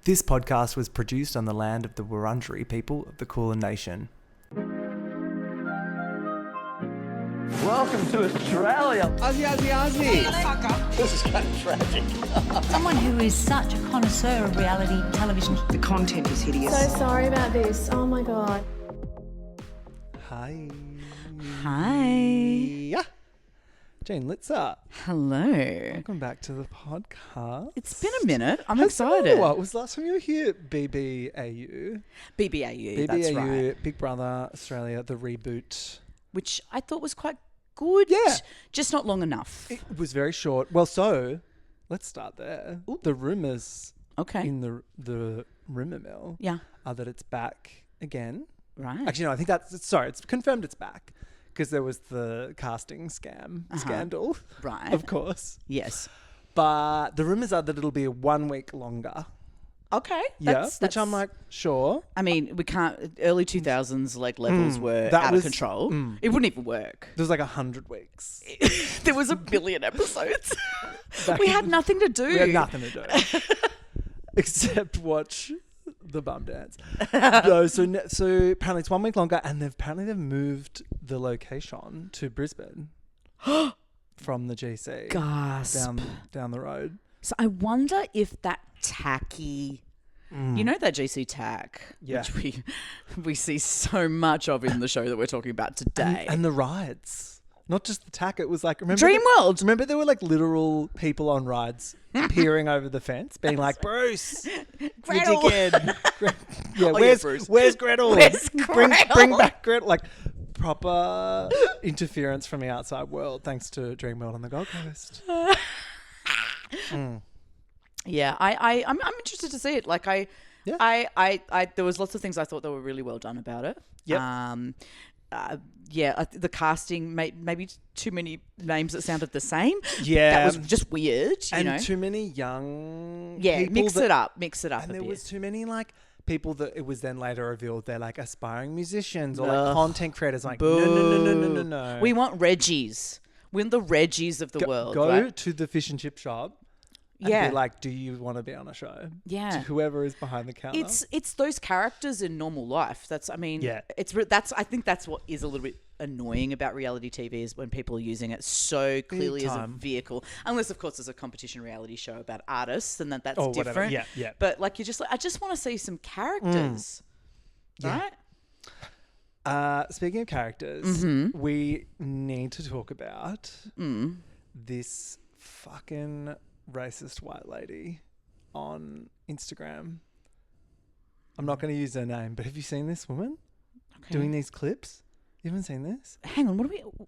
This podcast was produced on the land of the Wurundjeri people of the Kulin Nation. Welcome to Australia. Aussie. This is kind of tragic. Someone who is such a connoisseur of reality television. The content is hideous. So sorry about this. Oh my God. Hi. Hi. Jane Lizza. Hello. Welcome back to the podcast. It's been a minute. I'm Has it been excited. a while? Was the last time you were here BBAU? BBAU, that's right. Big Brother Australia, the reboot. Which I thought was quite good. Yeah. Just not long enough. It was very short. Well, so let's start there. Ooh. The rumours Okay. in the rumour mill Yeah. are that it's back again. Right. Actually, no, I think it's confirmed it's back because there was the casting scandal, Right. of course. Yes. But the rumours are that it'll be 1 week longer. Okay. Which I'm like, sure. I mean, we can't. Early 2000s levels were that out was- of control. It wouldn't even work. There's like 100 weeks. There was 1 billion episodes. Back We in- had nothing to do. We had nothing to do except watch the bum dance. No, so apparently it's 1 week longer, and they've moved the location to Brisbane from the GC Gasp. down the road. So I wonder if that tacky, you know, that GC tack, Yeah. which we see so much of in the show that we're talking about today. And the rides. Not just the tack, it was like, remember Dreamworld. Remember there were like literal people on rides peering over the fence, being like, Bruce, Gretel. you dickhead. Yeah, Bruce. where's Gretel? Where's Bring Gretel? back Gretel. Like proper interference from the outside world, thanks to Dreamworld on the Gold Coast. Yeah, I'm interested to see it. Like I there was lots of things I thought that were really well done about it. Yep. The casting maybe too many names that sounded the same. Yeah. That was just weird, you And know. too many young Yeah, people mix it up a and there bit. was too many like people that it was then later revealed they're like aspiring musicians or Ugh. like content creators. Like no. We want Reggies. We want the Reggies of the world. Go right? to the fish and chip shop and Yeah. be like, do you want to be on a show? Yeah. To whoever is behind the counter. It's those characters in normal life. That's I think that's what is a little bit annoying about reality TV is when people are using it so clearly as a time. vehicle. Unless of course there's a competition reality show about artists and that's Oh, whatever. different. Yeah. But like you're just like I just want to see some characters. Yeah. Right? Speaking of characters, we need to talk about this fucking racist white lady on Instagram. I'm not going to use her name, but have you seen this woman doing these clips? You haven't seen this? Hang on,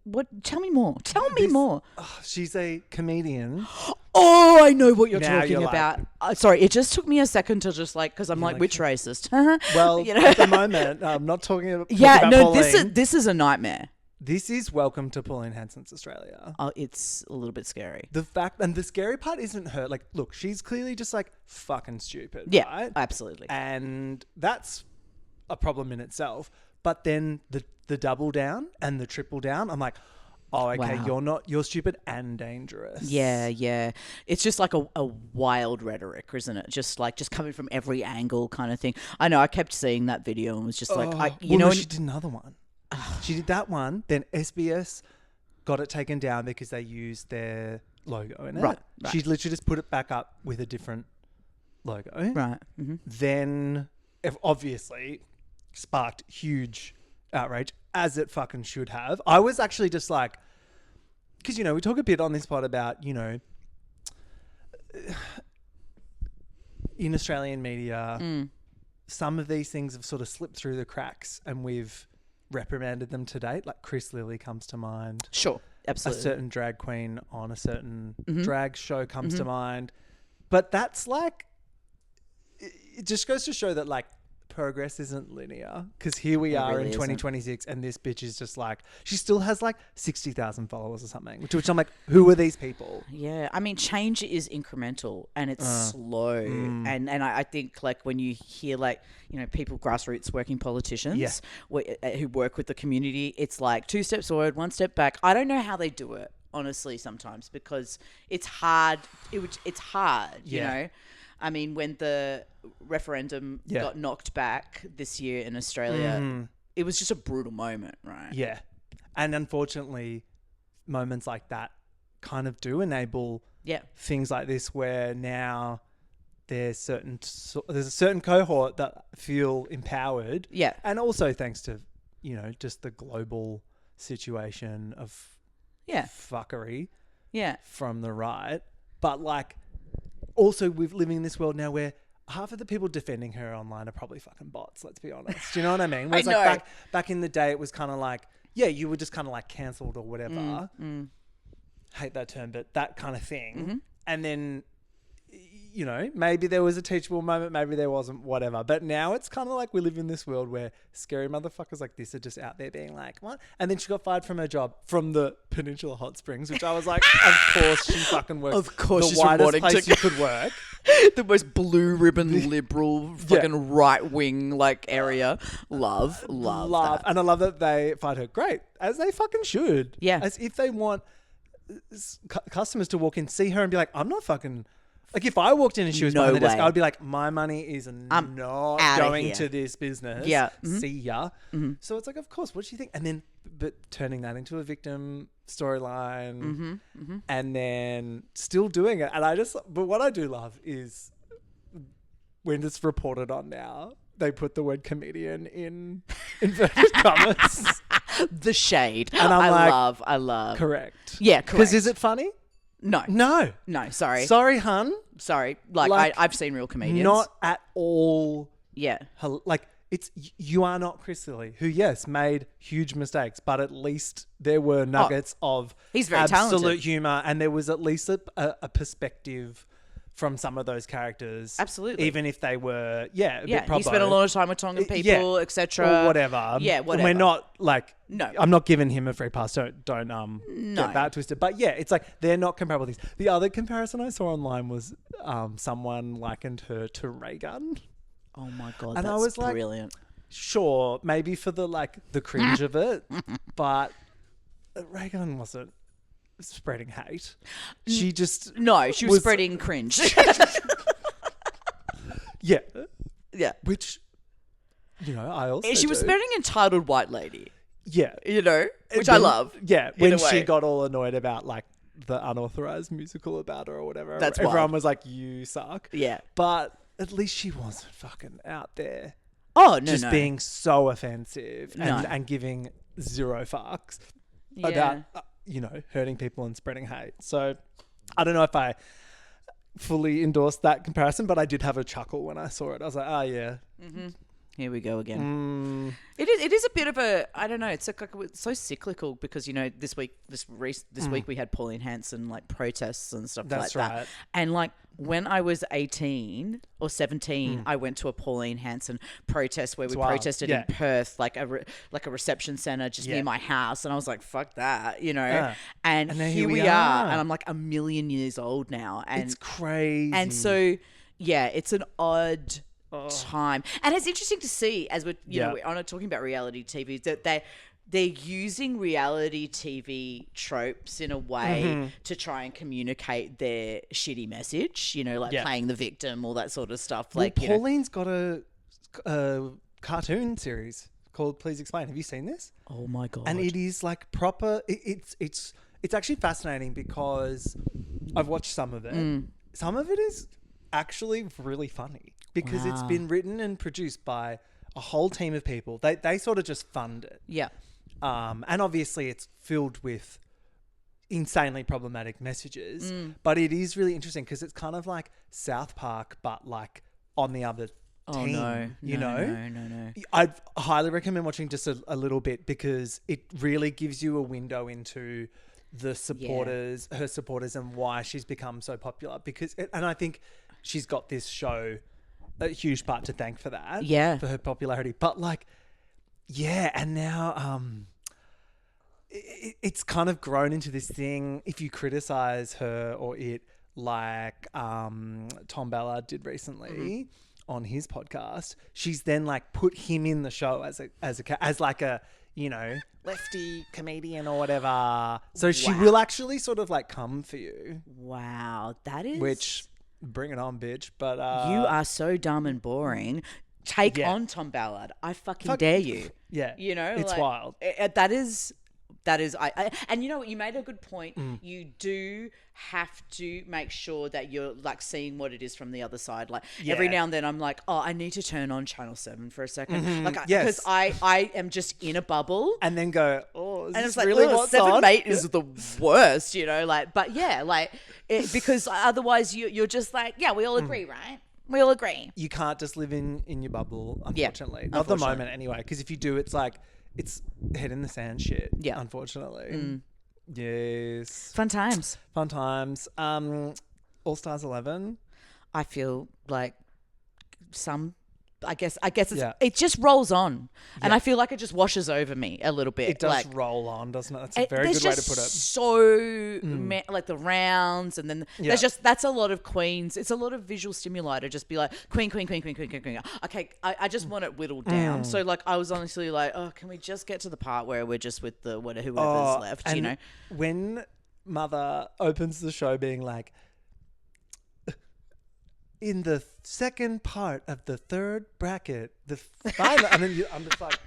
what tell me more. Tell me more. Oh, she's a comedian. Oh, I know what you're Now talking you're like- about. Sorry, it just took me a second to just like because I'm like, like- which racist? Well, You know? at the moment, I'm not talking about Yeah, no, Pauline. this is a nightmare. This is Welcome to Pauline Hanson's Australia. Oh, it's a little bit scary. The fact, and the scary part isn't her. Like, look, she's clearly just like fucking stupid, Yeah, right? absolutely. And that's a problem in itself. But then the double down and the triple down, I'm like, oh, okay, Wow. you're stupid and dangerous. Yeah. It's just like a wild rhetoric, isn't it? Just coming from every angle kind of thing. I know, I kept seeing that video and was just like, she did another one. She did that one. Then SBS got it taken down because they used their logo in it. Right. She literally just put it back up with a different logo. Right. Mm-hmm. Then, obviously, sparked huge outrage, as it fucking should have. I was actually just like, because, we talk a bit on this pod about, in Australian media, some of these things have sort of slipped through the cracks and we've reprimanded them to date. Like Chris Lilly comes to mind. Sure, A absolutely. certain drag queen on a certain drag show comes to mind. But that's like, it just goes to show that like progress isn't linear, because here we are really in isn't. 2026 and this bitch is just like, she still has like 60,000 followers or something, which I'm like, who are these people? Yeah, I mean, change is incremental and it's slow. And I think like when you hear like, people, grassroots working politicians who work with the community, it's like 2 steps forward, 1 step back. I don't know how they do it, honestly, sometimes, because it's hard. It's hard, you know. I mean, when the referendum got knocked back this year in Australia, it was just a brutal moment, right? Yeah. And unfortunately, moments like that kind of do enable things like this where now there's a certain cohort that feel empowered. Yeah. And also thanks to, just the global situation of fuckery from the right. But like, also we're living in this world now where half of the people defending her online are probably fucking bots, let's be honest. Do you know what I mean? Whereas like back in the day, it was kind of like, you were just kind of like cancelled or whatever. Hate that term, but that kind of thing. And then, maybe there was a teachable moment, maybe there wasn't, whatever. But now it's kind of like we live in this world where scary motherfuckers like this are just out there being like, what? And then she got fired from her job from the Peninsula Hot Springs, which I was like, of course she fucking works. Of course the she's widest place you could work. The most blue ribbon liberal fucking right wing like area. Love that. And I love that they fired her. Great. As they fucking should. Yeah. As if they want customers to walk in, see her and be like, I'm not fucking... Like if I walked in and she was behind the desk, I would be like, my money is not going to this business. Yeah. See ya. So it's like, of course, what do you think? And then, but turning that into a victim storyline and then still doing it. And but what I do love is when it's reported on now, they put the word comedian in inverted commas. The shade. And I'm I love. Correct. Yeah, correct. Because is it funny? No. No. Sorry. Sorry, hun. Sorry. Like I've seen real comedians. Not at all. Yeah. Like you are not Chris Lilly, who made huge mistakes, but at least there were nuggets of he's very absolute talented. humor, and there was at least a perspective from some of those characters. Absolutely. Even if they were, a bit probo. He spent a lot of time with Tongan people, etc. Or whatever. Yeah, whatever. And we're not like, no. I'm not giving him a free pass. Don't get that twisted. But it's like they're not comparable things. The other comparison I saw online was someone likened her to Reagan. Oh my God, and that's I was brilliant. Like, sure, maybe for the cringe of it, but Reagan wasn't spreading hate. She just she was spreading cringe. Yeah. Which I also she was spreading entitled white lady. Yeah, which I love. Yeah, when she got all annoyed about the unauthorized musical about her or whatever, everyone was like, "You suck." Yeah, but at least she wasn't fucking out there. Oh no, just being so offensive and giving zero fucks about hurting people and spreading hate. So I don't know if I fully endorsed that comparison, but I did have a chuckle when I saw it. I was like, oh yeah. Here we go again. It is a bit of a, I don't know, it's so cyclical because this week we had Pauline Hanson protests and stuff That's like right. that. And when I was 18 or 17, I went to a Pauline Hanson protest where we protested in Perth, a reception centre just near my house, and I was like, fuck that, And here we are, and I'm a million years old now, and it's crazy. And so it's an odd time, and it's interesting to see as we're we're talking about reality TV that they're using reality TV tropes in a way to try and communicate their shitty message, playing the victim, all that sort of stuff. Pauline's got a cartoon series called Please Explain. Have you seen this? Oh my God. And it is proper. It's actually fascinating because I've watched some of it. Some of it is actually really funny because it's been written and produced by a whole team of people. They sort of just fund it. Yeah. And obviously it's filled with insanely problematic messages, but it is really interesting because it's kind of like South Park, but on the other team. No. I'd highly recommend watching just a little bit because it really gives you a window into the supporters, her supporters, and why she's become so popular. And I think she's got this show a huge part to thank for that. Yeah. For her popularity. But and now it's kind of grown into this thing. If you criticize her or it, Tom Ballard did recently on his podcast, she's then put him in the show as a lefty comedian or whatever. So she will actually sort of come for you. Wow, that is which bring it on, bitch. But You are so dumb and boring. Take on Tom Ballard. I fucking dare you. Yeah. You know, it's like, wild. That is, and you know what? You made a good point. You do have to make sure that you're like seeing what it is from the other side. Like every now and then I'm like, oh, I need to turn on Channel 7 for a second. Like, because I am just in a bubble. And then go, oh, is and this it's like, really oh, what's 7 on? mate is the worst, you know, like, but yeah, like, because otherwise you're just like, yeah, we all agree, right? We all agree. You can't just live in your bubble, unfortunately. Not at the moment anyway, because if you do, it's like, it's head in the sand shit, unfortunately. Yes. Fun times. Fun times. All Stars 11. I feel like I guess it just rolls on, and I feel like it just washes over me a little bit. It does like, roll on, doesn't it? That's a very good way to put it. So like the rounds, and then that's a lot of queens. It's a lot of visual stimuli to just be like queen. Okay, I just want it whittled down. So like I was honestly like, oh, can we just get to the part where we're just with the whoever's left? You know, when Mother opens the show being like, in the second part of the third bracket, the final, and then I'm just like,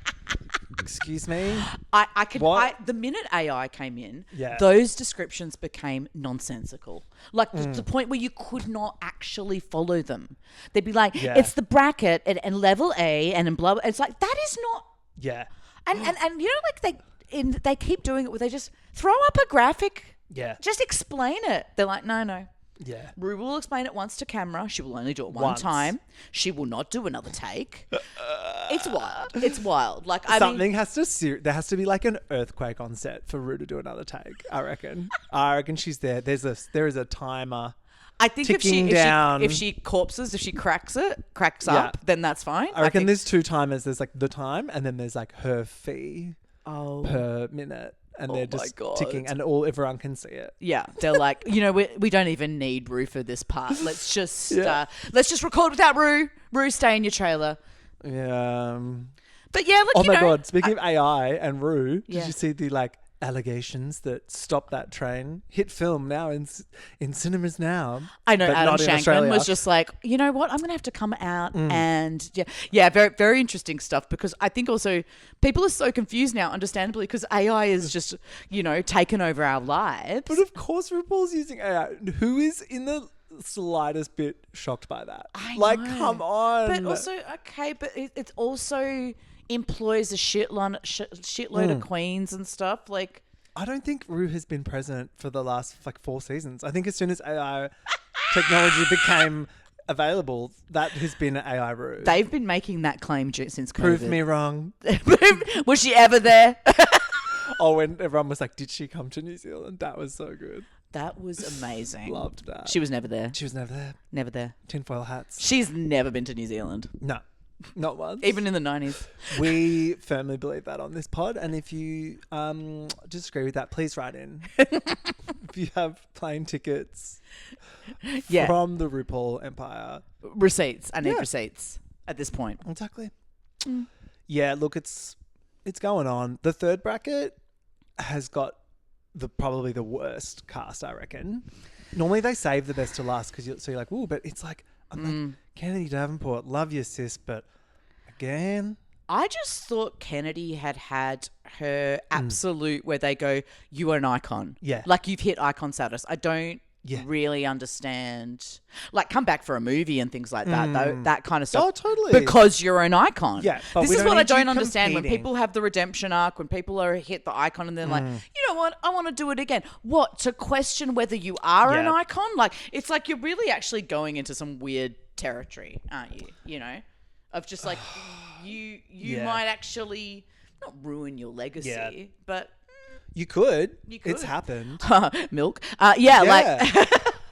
excuse me? The minute AI came in, those descriptions became nonsensical. Like the point where you could not actually follow them. They'd be like, it's the bracket and level A and blah, blah. It's like, that is not. Yeah. And you know, like they keep doing it where they just throw up a graphic. Yeah. Just explain it. They're like, no. Yeah. Rue will explain it once to camera. She will only do it one time. She will not do another take. It's wild. It's wild. Like there has to be like an earthquake on set for Rue to do another take. I reckon. She's there. There is a timer. I think if she corpses, if she cracks up, then that's fine. I reckon there's 2 timers. There's like the time, and then there's like her fee per minute. And they're just ticking, and everyone can see it. Yeah, they're like, you know, we don't even need Rue for this part. Let's just record without Rue. Rue, stay in your trailer. Yeah. But yeah, look. Oh my God! Speaking of AI and Rue, did you see the like allegations that stopped that train? Hit film now in cinemas now. I know Adam Shankman was just like, you know what? I'm going to have to come out and very, very interesting stuff, because I think also people are so confused now, understandably, because AI is just, you know, taken over our lives. But of course RuPaul's using AI. Who is in the slightest bit shocked by that? I know. Come on. But also, but it also employs a shitload of queens and stuff. Like, I don't think Rue has been present for the last 4 seasons. I think as soon as AI technology became available, that has been AI Rue. They've been making that claim since COVID. Prove me wrong. Was she ever there? When everyone was like, did she come to New Zealand? That was so good. That was amazing. Loved that. She was never there. Never there. Tinfoil hats. She's never been to New Zealand. No. Not once. Even in the 90s. We firmly believe that on this pod. And if you disagree with that, please write in. If you have plane tickets from the RuPaul Empire. Receipts. I need receipts at this point. Exactly. Yeah, look, it's going on. The third bracket has got probably the worst cast, I reckon. Normally they save the best to last because you're like, ooh, but it's like, I'm like, Kennedy Davenport, love you, sis, but again. I just thought Kennedy had her absolute where they go, you are an icon. Yeah. Like, you've hit icon status. I don't really understand. Like, come back for a movie and things like that, though, that kind of stuff. Oh, totally. Because you're an icon. Yeah. This is what I don't understand. When people have the redemption arc, when people are hit the icon and they're like, you know what, I want to do it again. What? To question whether you are an icon? Like, it's like you're really actually going into some weird territory, aren't you? You know? Of just like, you might actually not ruin your legacy, but... You could. It's happened. Milk. Like...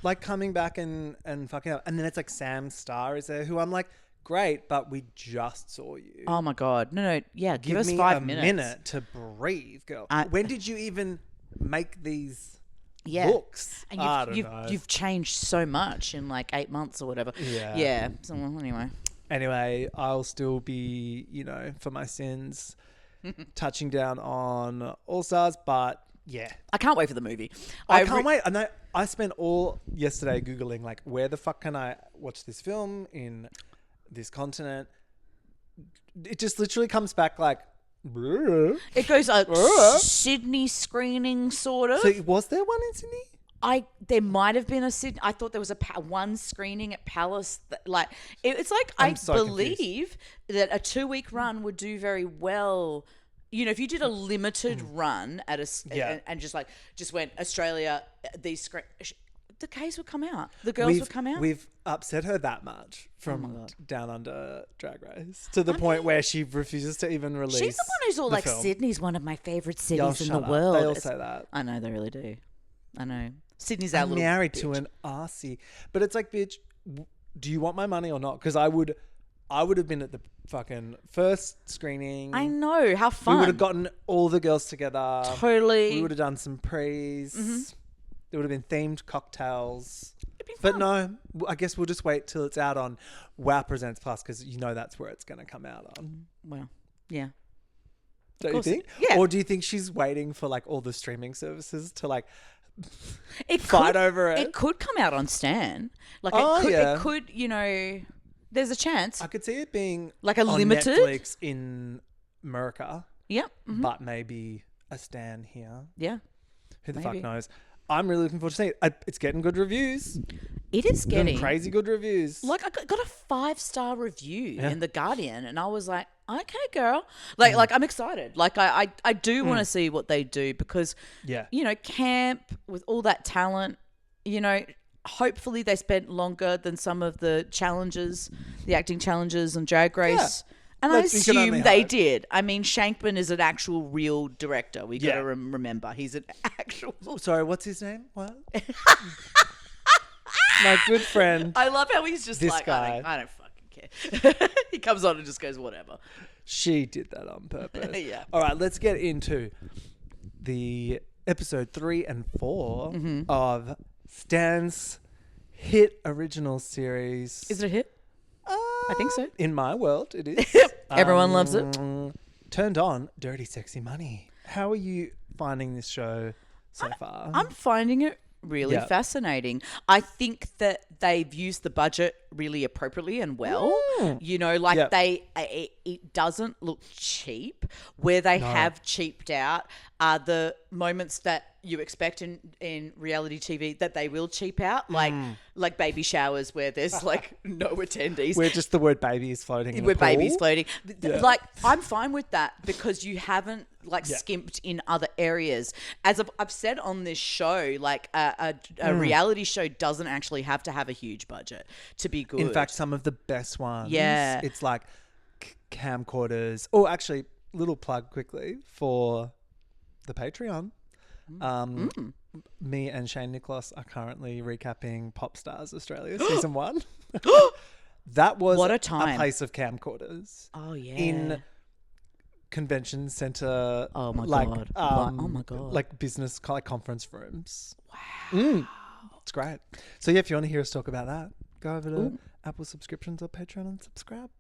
like coming back and fucking up. And then it's like Sam Starr is there, who I'm like, great, but we just saw you. Oh my God. No. Yeah, give us 5 minutes. Give me a minute to breathe, girl. When did you even make these looks? And you've changed so much in like 8 months or whatever. Yeah. So Anyway, I'll still be, you know, for my sins, touching down on All Stars, but yeah. I can't wait for the movie. I can't wait. And I spent all yesterday Googling, like, where the fuck can I watch this film in this continent? It just literally comes back like... It goes like Sydney screening, sort of. So was there one in Sydney? There might have been a Sydney. I thought there was one screening at Palace. It's like I'm I so believe that a 2-week run would do very well. You know, if you did a limited run at and just went Australia, these the case would come out. The girls would come out. We've upset her that much from Down Under Drag Race to the point where she refuses to even release. She's the one who's all like, film. Sydney's one of my favourite cities in the shut up. world. They all say that. I know, they really do. I know. Sydney's our I'm little married bitch. to an Aussie. But it's like, bitch, do you want my money or not? Because I would have been at the fucking first screening. I know. How fun. We would have gotten all the girls together. Totally. We would have done some prees. Mm-hmm. There would have been themed cocktails. It'd be But fun. no, I guess we'll just wait till it's out on Wow Presents Plus because you know that's where it's going to come out on. Well, yeah. Don't you course think? yeah. Or do you think she's waiting for like all the streaming services to like It fight could, over it? It could come out on Stan. Like Oh, yeah. it could, you know, there's a chance. I could see it being Like a on limited? Netflix in America, Yep. Mhm. but maybe a Stan here. Yeah. Who the Maybe. fuck knows? I'm really looking forward to seeing it. It's getting good reviews. It is getting Crazy good reviews. like I got a 5-star review in The Guardian, and I was like, okay, girl. Like I'm excited. Like I do want to see what they do because Yeah. you know, camp with all that talent, you know, hopefully they spent longer than some of the challenges, the acting challenges and Drag Race. And I Look, you can only assume they hope. did. I mean, Shankman is an actual real director. We got Yeah. to remember. He's an actual... Sorry, what's his name? What? My good friend. I love how he's just This like, guy. I don't fucking care. He comes on and just goes, whatever. She did that on purpose. Yeah. All right, let's get into the episode 3 and 4 of Stan's hit original series. Is it a hit? I think so. In my world, it is. Everyone loves it. Turned on Dirty Sexy Money. How are you finding this show so far? I'm finding it really Yeah. fascinating. I think that they've used the budget really appropriately and well. You know, like Yeah. it doesn't look cheap. Where they have cheaped out are the moments that you expect in reality TV that they will cheap out, like baby showers where there's like no attendees. Where just the word baby is floating in With a pool. babies floating. Yeah. Like, I'm fine with that because you haven't skimped in other areas. As I've said on this show, like a reality show doesn't actually have to have a huge budget to be good. In fact, some of the best ones. Yeah. It's like camcorders. Oh, actually, little plug quickly for the Patreon. Me and Shane Nicholas are currently recapping Pop Stars Australia season 1. That was What a time. place of camcorders. Oh, yeah. In convention center. Oh, my like, God. Oh, my God. Like business like conference rooms. Wow. It's great. So yeah, if you want to hear us talk about that, go over to Apple subscriptions or Patreon and subscribe.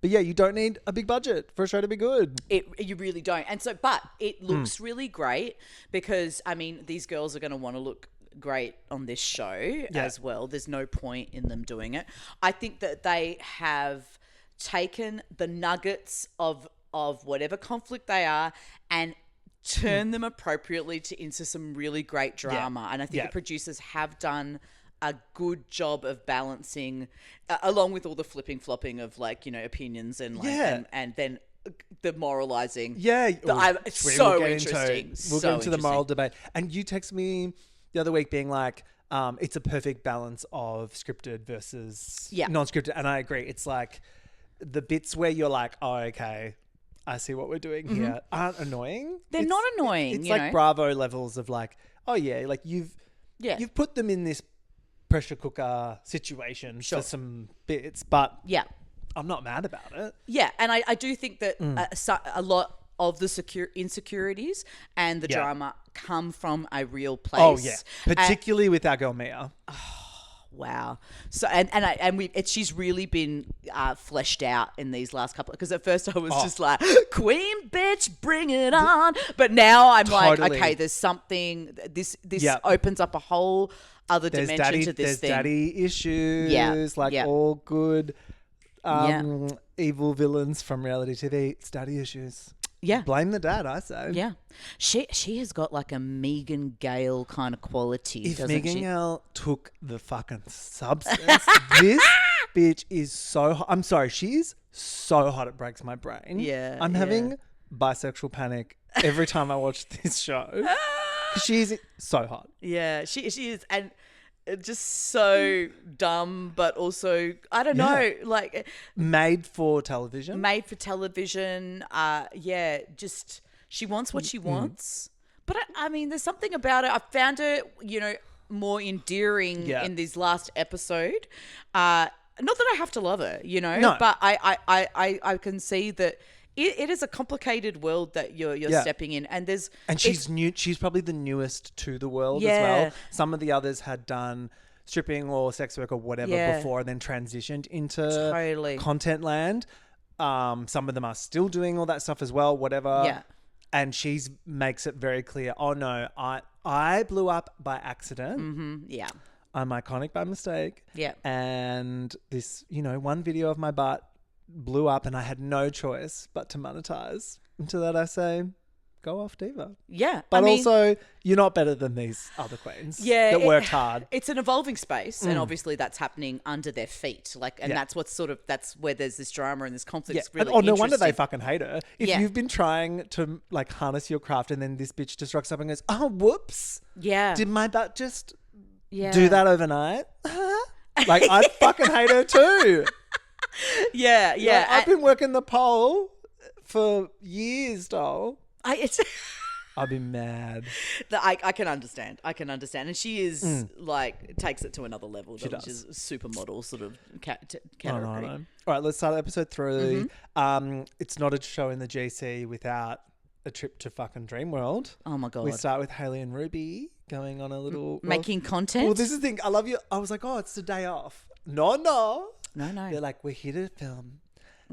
But yeah, you don't need a big budget for a show to be good. You really don't. And so, but it looks really great because, I mean, these girls are going to want to look great on this show as well. There's no point in them doing it. I think that they have taken the nuggets of whatever conflict they are and turn them appropriately into some really great drama. And I think the producers have done a good job of balancing, along with all the flipping flopping of like, you know, opinions and like, and then the moralizing. Yeah. It's so interesting. We'll get into the moral interesting. debate. And you texted me the other week being like, it's a perfect balance of scripted versus non-scripted. And I agree. It's like the bits where you're like, oh, okay, I see what we're doing here, aren't annoying. They're not annoying. It's you like know? Bravo levels of like, oh yeah, like you've put them in this pressure cooker situation for some bits, but I'm not mad about it. Yeah, and I do think that a lot of the insecurities and the drama come from a real place. Oh yeah, particularly with our girl Mia. wow. So she's really been fleshed out in these last couple. Because at first I was just like, Queen bitch, bring it on. But now I'm like, okay, there's something. This opens up a whole other dimension to this thing. There's daddy issues. All good evil villains from reality TV. It's daddy issues. Yeah. Blame the dad, I say. Yeah. She has got like a Megan Gale kind of quality, if doesn't Megan she? Gale took the fucking substance, this bitch is so hot. I'm sorry, she's so hot it breaks my brain. Yeah. I'm having bisexual panic every time I watch this show. She's so hot. Yeah, she is, and just so dumb, but also I don't know, like made for television. Just she wants what she wants. But I mean, there's something about her. I found her, more endearing in this last episode. Not that I have to love her, No. but I can see that. It is a complicated world that you're stepping in, and she's new. She's probably the newest to the world as well. Some of the others had done stripping or sex work or whatever before, and then transitioned into content land. Some of them are still doing all that stuff as well. Whatever. Yeah. And makes it very clear. Oh no, I blew up by accident. Mm-hmm. Yeah. I'm iconic by mistake. Yeah. And this, one video of my butt blew up and I had no choice but to monetize. And to that I say, go off, diva. Yeah. But also, you're not better than these other queens that worked hard. It's an evolving space, and obviously that's happening under their feet. That's that's where there's this drama and this conflict. Yeah. It's really no wonder they fucking hate her. If Yeah. you've been trying to harness your craft and then this bitch just rocks up and goes, oh, whoops. Yeah. Did my butt just do that overnight? I'd fucking hate her too. Yeah. I've been working the pole for years, doll. I'd be mad. I can understand. And she is takes it to another level, which is supermodel sort of category. No. All right, let's start episode 3. It's not a show in the GC without a trip to fucking Dream World. Oh my God. We start with Hayley and Ruby going on a little... Making content? Well, this is the thing. I love you. I was like, oh, it's the day off. No. No. They're like, we're here to film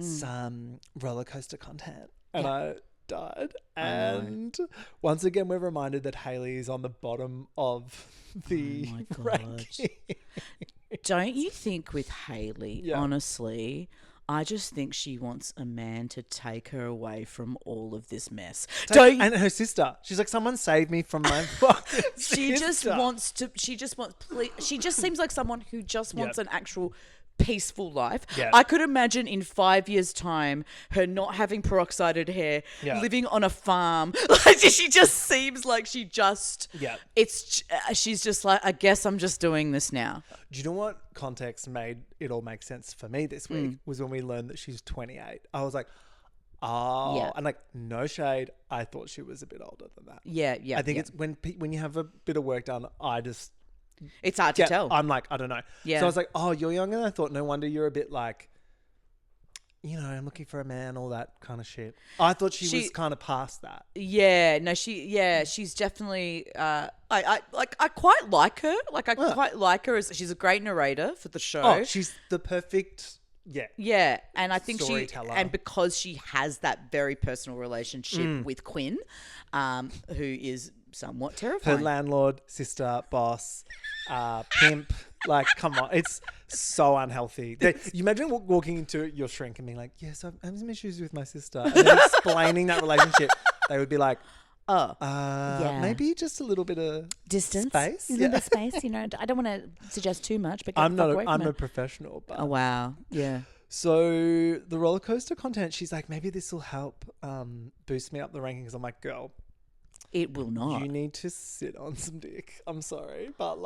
some roller coaster content. And I died. And once again, we're reminded that Hayley is on the bottom of the ranking. Don't you think with Hayley, honestly, I just think she wants a man to take her away from all of this mess. And her sister. She's like, someone save me from my fucking She sister. she just seems like someone who just wants an actual peaceful life. Yeah. I could imagine in 5 years' time her not having peroxided hair, living on a farm. She just seems like she's just like, I guess I'm just doing this now. Do you know what context made it all make sense for me this week was when we learned that she's 28. I was like, oh, and no shade. I thought she was a bit older than that. Yeah. I think it's when you have a bit of work done, it's hard to tell. I'm like, I don't know. Yeah. So I was like, oh, you're younger than I thought. No wonder you're a bit like, I'm looking for a man, all that kind of shit. I thought she was kind of past that. Yeah. No, she's definitely, I quite like her. Quite like her. She's a great narrator for the show. Oh, she's the perfect, Yeah. And I think storyteller. because she has that very personal relationship with Quinn, who is somewhat terrifying. Her landlord, sister, boss, pimp. Come on. It's so unhealthy. You imagine walking into your shrink and being like, yes, I'm having some issues with my sister. And then explaining that relationship. They would be like, maybe just a little bit of distance, space. A little bit of space. I don't want to suggest too much, but I'm a professional. But. Oh, wow. Yeah. So the roller coaster content, she's like, maybe this will help boost me up the rankings. I'm like, girl. It will not. You need to sit on some dick. I'm sorry, but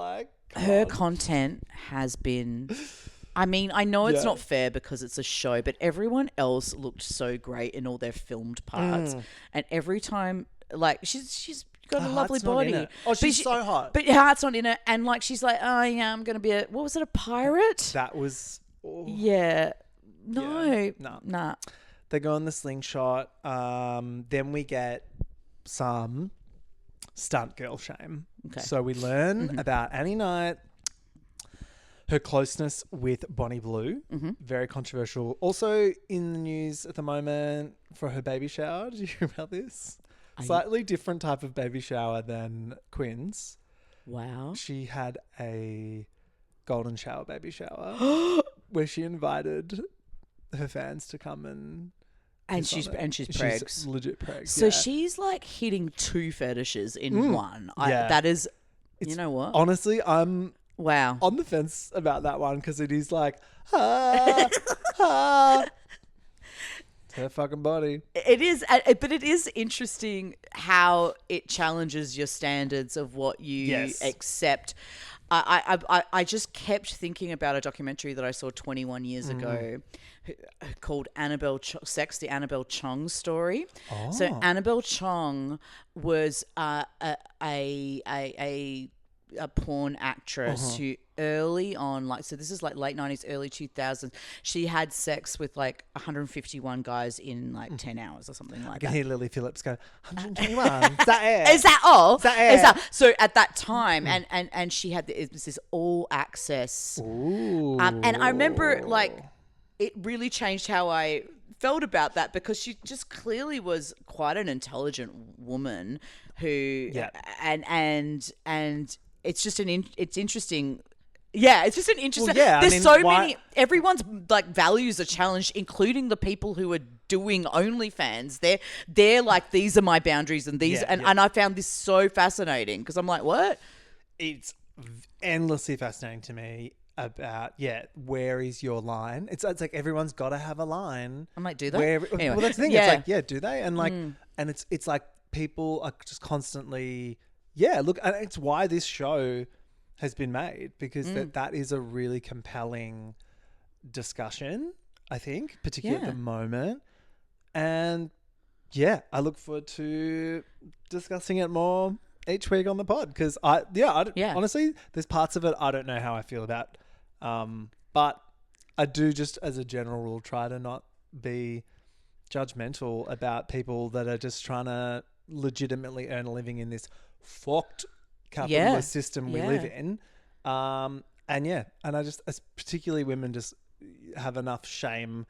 her content has been. I mean, I know it's not fair because it's a show, but everyone else looked so great in all their filmed parts, and every time, she's got a lovely body. Oh, she's so hot. But her heart's not in it, and she's like, oh yeah, I'm gonna be a pirate? That was. Oh. Yeah. No. Nah. They go on the slingshot. Then we get some stunt girl shame. Okay. So we learn about Annie Knight, her closeness with Bonnie Blue, very controversial. Also in the news at the moment for her baby shower. Did you hear about this? Slightly different type of baby shower than Quinn's. Wow. She had a golden shower baby shower where she invited her fans to come and she's pregs. She's legit pregs. So yeah. she's like hitting two fetishes in one. Yeah. That is, you know what? Honestly, I'm Wow. on the fence about that one because it is like, it's her fucking body. It is, but it is interesting how it challenges your standards of what you accept. I just kept thinking about a documentary that I saw 21 years ago called Sex, the Annabelle Chong story. Oh. So Annabelle Chong was a porn actress who early on, like, so this is like late 90s, early 2000s, she had sex with like 151 guys in like 10 hours or something like I can that. hear Lily Phillips go, 121, is that it? Is that all? Is that it? So at that time, and she had, it was this all access. Ooh. And I remember like, it really changed how I felt about that because she just clearly was quite an intelligent woman who, and it's just it's interesting. Yeah, it's just an interesting. Well, there's many. Everyone's like values are challenged, including the people who are doing OnlyFans. They're like, these are my boundaries, and these, and I found this so fascinating because I'm like, what? It's endlessly fascinating to me about where is your line? It's like everyone's got to have a line. I'm like, do they? Anyway. Well, that's the thing. It's like, do they? And like, and it's like people are just constantly, look, and it's why this show has been made because that is a really compelling discussion, I think, particularly at the moment. And I look forward to discussing it more each week on the pod because honestly, there's parts of it I don't know how I feel about, but I do, just as a general rule, try to not be judgmental about people that are just trying to legitimately earn a living in this fucked capitalist system we live in. And I just, as particularly women, just have enough shame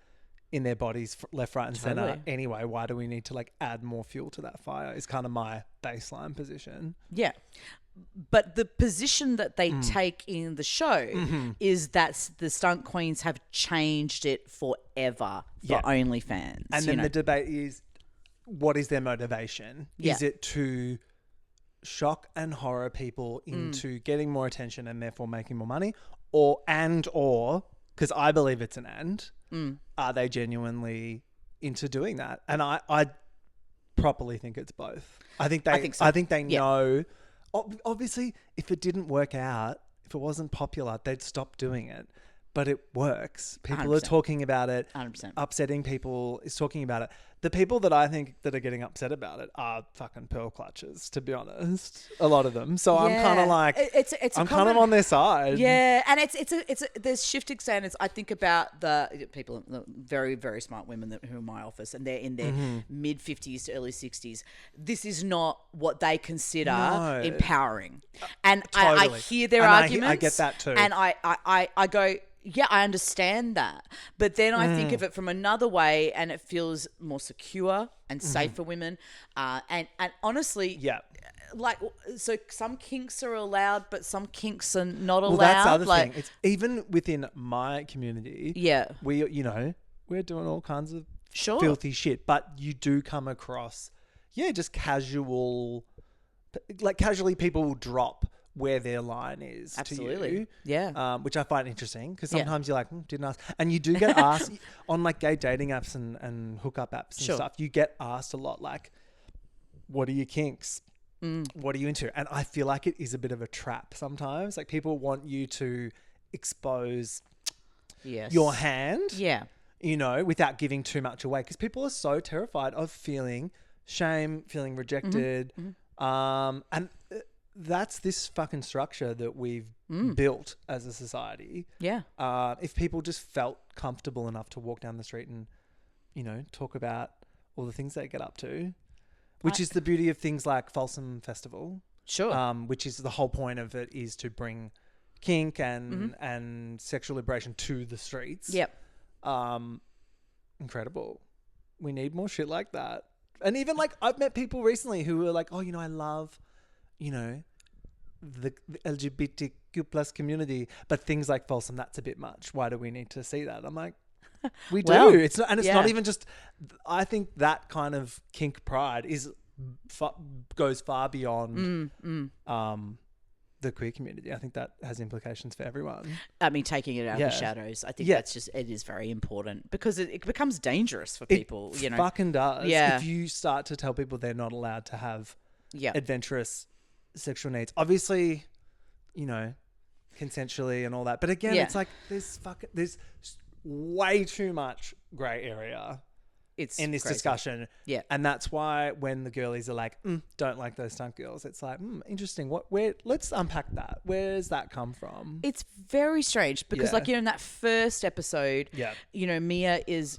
in their bodies left, right and center anyway. Why do we need to like add more fuel to that fire is kind of my baseline position. Yeah. But the position that they take in the show is that the stunt queens have changed it forever for OnlyFans. And then the debate is, what is their motivation? Is it to shock and horror people into getting more attention and therefore making more money? Or, because I believe it's an are they genuinely into doing that? And I properly think it's both. I think they know. Obviously, if it didn't work out, if it wasn't popular, they'd stop doing it. But it works. People 100%. are talking about it. 100%. Upsetting people is talking about it. The people that I think that are getting upset about it are fucking pearl clutchers, to be honest. A lot of them. So I'm kind of like, I'm kind of on their side. Yeah, and there's shifting standards. I think about the people, the very, very smart women who are in my office, and they're in their mid 50s to early 60s. This is not what they consider empowering. And Totally. I hear their arguments. I get that too. And I go, yeah, I understand that. But then I think of it from another way, and it feels more secure and safe for women. And honestly, like, so some kinks are allowed, but some kinks are not allowed. Well, that's the other thing. It's even within my community. Yeah. We're doing all kinds of filthy shit, but you do come across, just casually people will drop where their line is to you. Yeah. Which I find interesting because sometimes you're like, didn't ask. And you do get asked on like gay dating apps and hookup apps and stuff. You get asked a lot like, what are your kinks? What are you into? And I feel like it is a bit of a trap sometimes. Like people want you to expose your hand. Yeah. You know, without giving too much away. Because people are so terrified of feeling shame, feeling rejected. And that's this fucking structure that we've built as a society. Yeah. If people just felt comfortable enough to walk down the street and, talk about all the things they get up to, which is the beauty of things like Folsom Festival. Sure. Which is the whole point of it is to bring kink and sexual liberation to the streets. Yep. Incredible. We need more shit like that. And even like I've met people recently who were like, oh, I love, the LGBTQ plus community, but things like Folsom, that's a bit much. Why do we need to see that? I'm like, we do. Well, it's not, and it's not even just. I think that kind of kink pride goes far beyond the queer community. I think that has implications for everyone. I mean, taking it out of the shadows. I think it is very important because it becomes dangerous for people. It fucking does. Yeah. If you start to tell people they're not allowed to have adventurous sexual needs, obviously, consensually and all that. But again, it's like there's way too much grey area in this discussion. Yeah. And that's why when the girlies are like, don't like those stunt girls, it's like, interesting. Let's unpack that. Where's that come from? It's very strange because in that first episode, Mia is,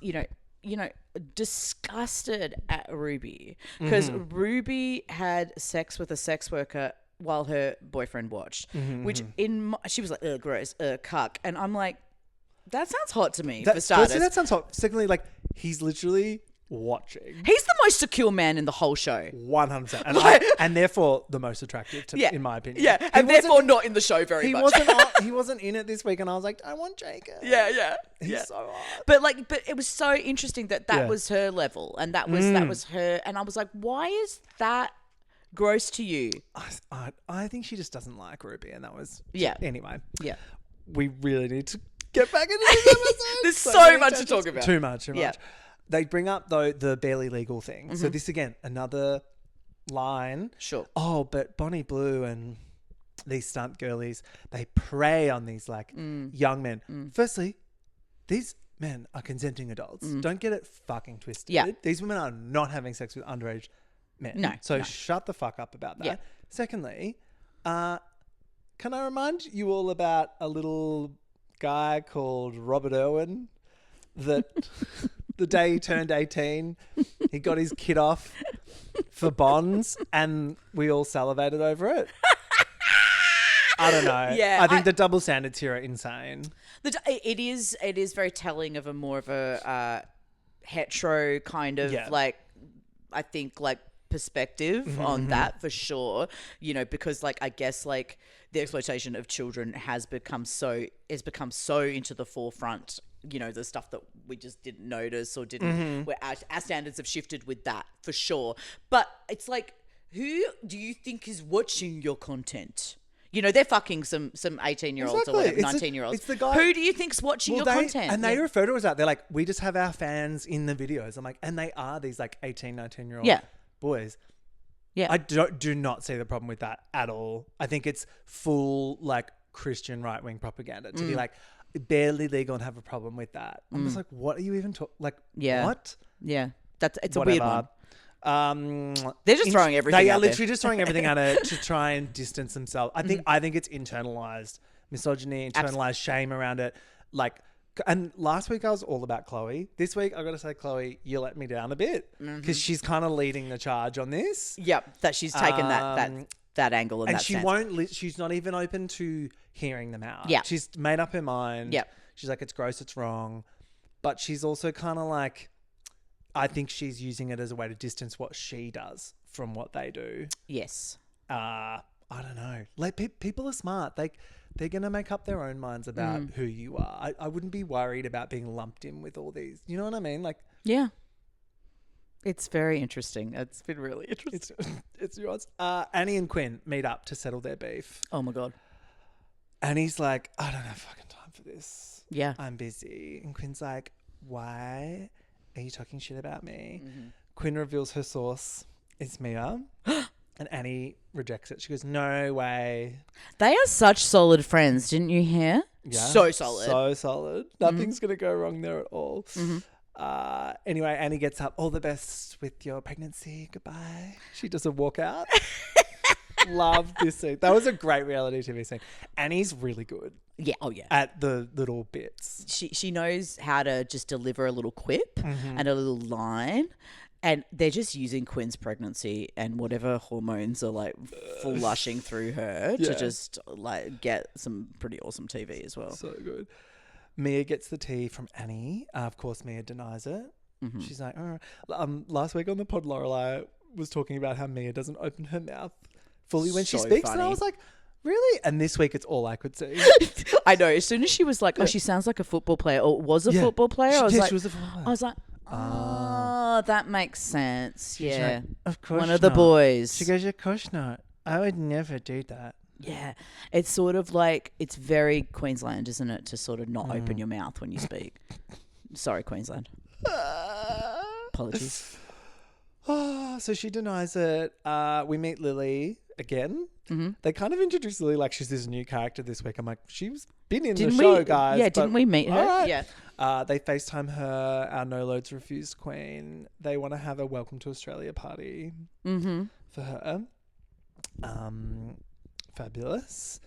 disgusted at Ruby because Ruby had sex with a sex worker while her boyfriend watched, which she was like, ugh, gross, cuck. And I'm like, that sounds hot to me, for starters. That sounds hot. Secondly, like, he's literally watching. He's the most secure man in the whole show. 100%. And therefore the most attractive, in my opinion. Yeah, and therefore not in the show very much. He wasn't in it this week, and I was like, I want Jacob. Yeah. He's so hot. But it was so interesting that was her level, and that was her. And I was like, why is that gross to you? I think she just doesn't like Ruby, and that was... Yeah. Anyway. Yeah. We really need to get back into this episode. There's so much to talk about. Too much. They bring up, though, the barely legal thing. So this, again, another line. Sure. Oh, but Bonnie Blue and these stunt girlies, they prey on these, like, young men. Firstly, these men are consenting adults. Don't get it fucking twisted. Yeah. These women are not having sex with underage men. No. So shut the fuck up about that. Yeah. Secondly, can I remind you all about a little guy called Robert Irwin that the day he turned 18, he got his kid off for bonds and we all salivated over it? I don't know. Yeah, I think the double standards here are insane. It is very telling of a more of a hetero kind of like, I think, like, perspective on that for sure, because like I guess like the exploitation of children has become so into the forefront, the stuff that we just didn't notice or didn't where our standards have shifted with that for sure. But it's like, who do you think is watching your content? They're fucking some 18-year-olds or whatever, 19-year-olds. It's the guy. Who do you think's watching your content? And they refer to us out. They're like, we just have our fans in the videos. I'm like, and they are these like 18, 19-year-old boys. Yeah. I do not see the problem with that at all. I think it's full like Christian right-wing propaganda to be like barely legal and have a problem with that. I'm just like, what are you even talking? Like, what? Yeah. It's Whatever. a weird one. They're just throwing everything They are out literally there. just throwing everything at it to try and distance themselves. I think it's internalized misogyny, internalized shame around it. Like, and last week I was all about Chloe. This week I got to say, Chloe, you let me down a bit because she's kind of leading the charge on this. Yep, that she's taken that angle and that she stance. won't. She's not even open to hearing them out. Yeah, she's made up her mind. Yep, she's like, it's gross, it's wrong, but she's also kind of like, I think she's using it as a way to distance what she does from what they do. Yes. I don't know. Like people are smart. They're going to make up their own minds about who you are. I wouldn't be worried about being lumped in with all these. You know what I mean? Like, yeah. It's very interesting. It's been really interesting. It's yours. Annie and Quinn meet up to settle their beef. Oh my God. Annie's like, I don't have fucking time for this. Yeah. I'm busy. And Quinn's like, why are you talking shit about me? Quinn reveals her source. It's Mia. And Annie rejects it. She goes, no way. They are such solid friends, didn't you hear? Yeah. So solid. So solid. Nothing's going to go wrong there at all. Anyway, Annie gets up. All the best with your pregnancy. Goodbye. She does a walk out. Love this scene. That was a great reality TV scene. Annie's really good. Yeah. Oh, yeah. At the little bits. She knows how to just deliver a little quip and a little line. And they're just using Quinn's pregnancy and whatever hormones are like flushing through her to just like get some pretty awesome TV as well. So good. Mia gets the tea from Annie. Of course, Mia denies it. She's like, last week on the pod, Lorelai was talking about how Mia doesn't open her mouth fully when she speaks. Funny. And I was like, really? And this week it's all I could see. I know. As soon as she was like, oh, she sounds like a football player or was a football player. I was like, she was a football player. I was like, oh, that makes sense. Yeah. Like, of course One of the boys. She goes, of course not. I would never do that. Yeah. It's sort of like, it's very Queensland, isn't it? To sort of not open your mouth when you speak. Sorry, Queensland. Apologies. So she denies it. We meet Lily again. They kind of introduced Lily like she's this new character this week. I'm like, she's been in the show, guys. Yeah, didn't we meet her? Right. Yeah. They FaceTime her, our No Loads Refused queen. They want to have a welcome to Australia party for her. Fabulous.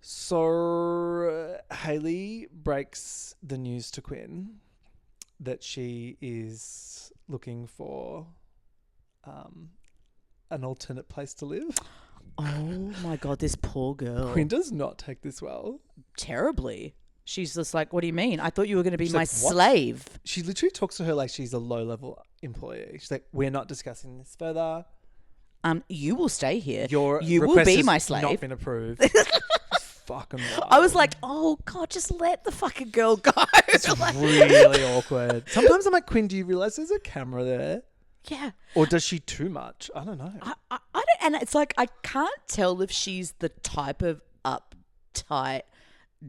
So Hayley breaks the news to Quinn that she is looking for an alternate place to live. Oh my God, this poor girl. Quinn does not take this well. Terribly. She's just like, what do you mean? I thought you were going to be She's my like, "What?" slave. She literally talks to her like she's a low-level employee. She's like, we're not discussing this further. You will stay here. You will be my slave. Not been approved. Fucking wild. I was like, oh God, just let the fucking girl go. It's really awkward. Sometimes I'm like, Quinn, do you realize there's a camera there? Yeah. Or does she too much? I don't know. I don't, and it's like, I can't tell if she's the type of uptight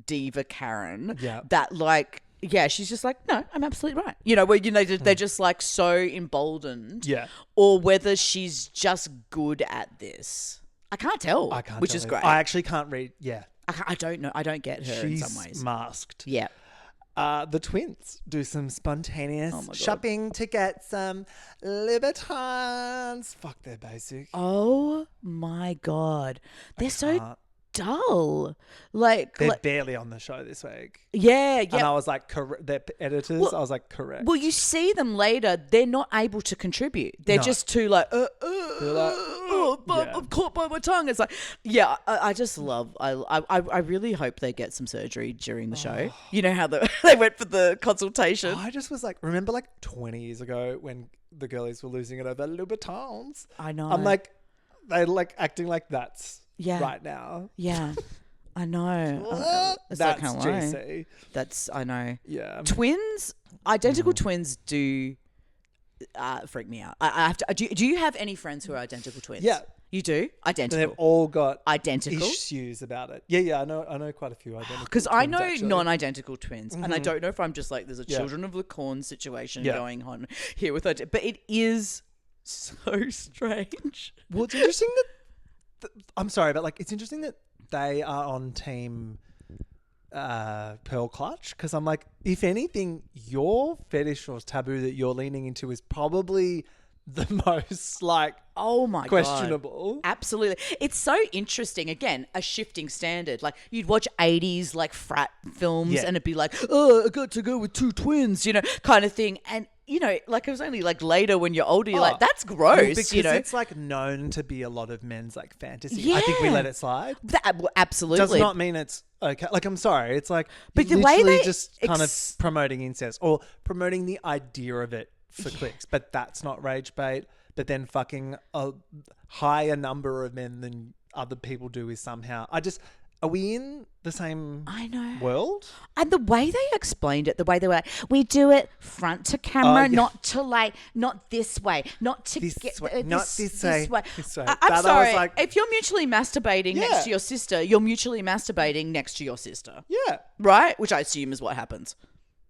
diva Karen that like, yeah, she's just like, no, I'm absolutely right. You know, where, you know, they're just like so emboldened. Yeah. Or whether she's just good at this. I can't tell. I can't which tell is either. great. I actually can't read. Yeah. I don't know. I don't get her She's in some ways. masked. Yeah. The twins do some spontaneous Oh my God. shopping to get some Louboutins. Fuck, they're basic. Oh my God. They're so dull. Like, They're barely on the show this week. yeah. And I was like, they're editors. Well- I was like, correct. Well, you see them later. They're not able to contribute. They're No. just too like, like, but I'm caught by my tongue. It's like, yeah, I just love. I really hope they get some surgery during the show. You know how they went for the consultation. I just was like, remember like 20 years ago when the girlies were losing it over Louboutins? I know. I'm like, they're like acting like that's Yeah. right now. Yeah, I know. It's That's like, hello. GC. I know. Yeah. Twins, identical twins do freak me out. I have to. Do you have any friends who are identical twins? Yeah. You do? Identical. They've all got Identical? issues about it. Yeah. I know quite a few identical. Because I twins, know actually. non-identical twins, and I don't know if I'm just like there's a children of the corn situation going on here with it, but it is so strange. Well, it's interesting that I'm sorry, but like it's interesting that they are on team Pearl Clutch, because I'm like, if anything, your fetish or taboo that you're leaning into is probably the most like Oh my questionable. God. Absolutely. It's so interesting. Again, a shifting standard. Like you'd watch 80s like frat films and it'd be like, oh, I got to go with two twins, you know, kind of thing. And, you know, like it was only like later when you're older, you're like, that's gross, Well, because you know. it's like known to be a lot of men's like fantasy. I think we Yeah. let it slide. Absolutely. Does not mean it's okay. Like, I'm sorry. It's like, But you're the way literally they just kind of promoting incest or promoting the idea of it for clicks, but that's not rage bait. But then fucking a higher number of men than other people do is somehow. Are we in the same world? And the way they explained it, the way they were like, we do it front to camera, not to like, not this way, not to This get way, not this way, this way. I'm That I was sorry. like- If you're mutually masturbating next to your sister, you're mutually masturbating next to your sister. Yeah. Right? Which I assume is what happens.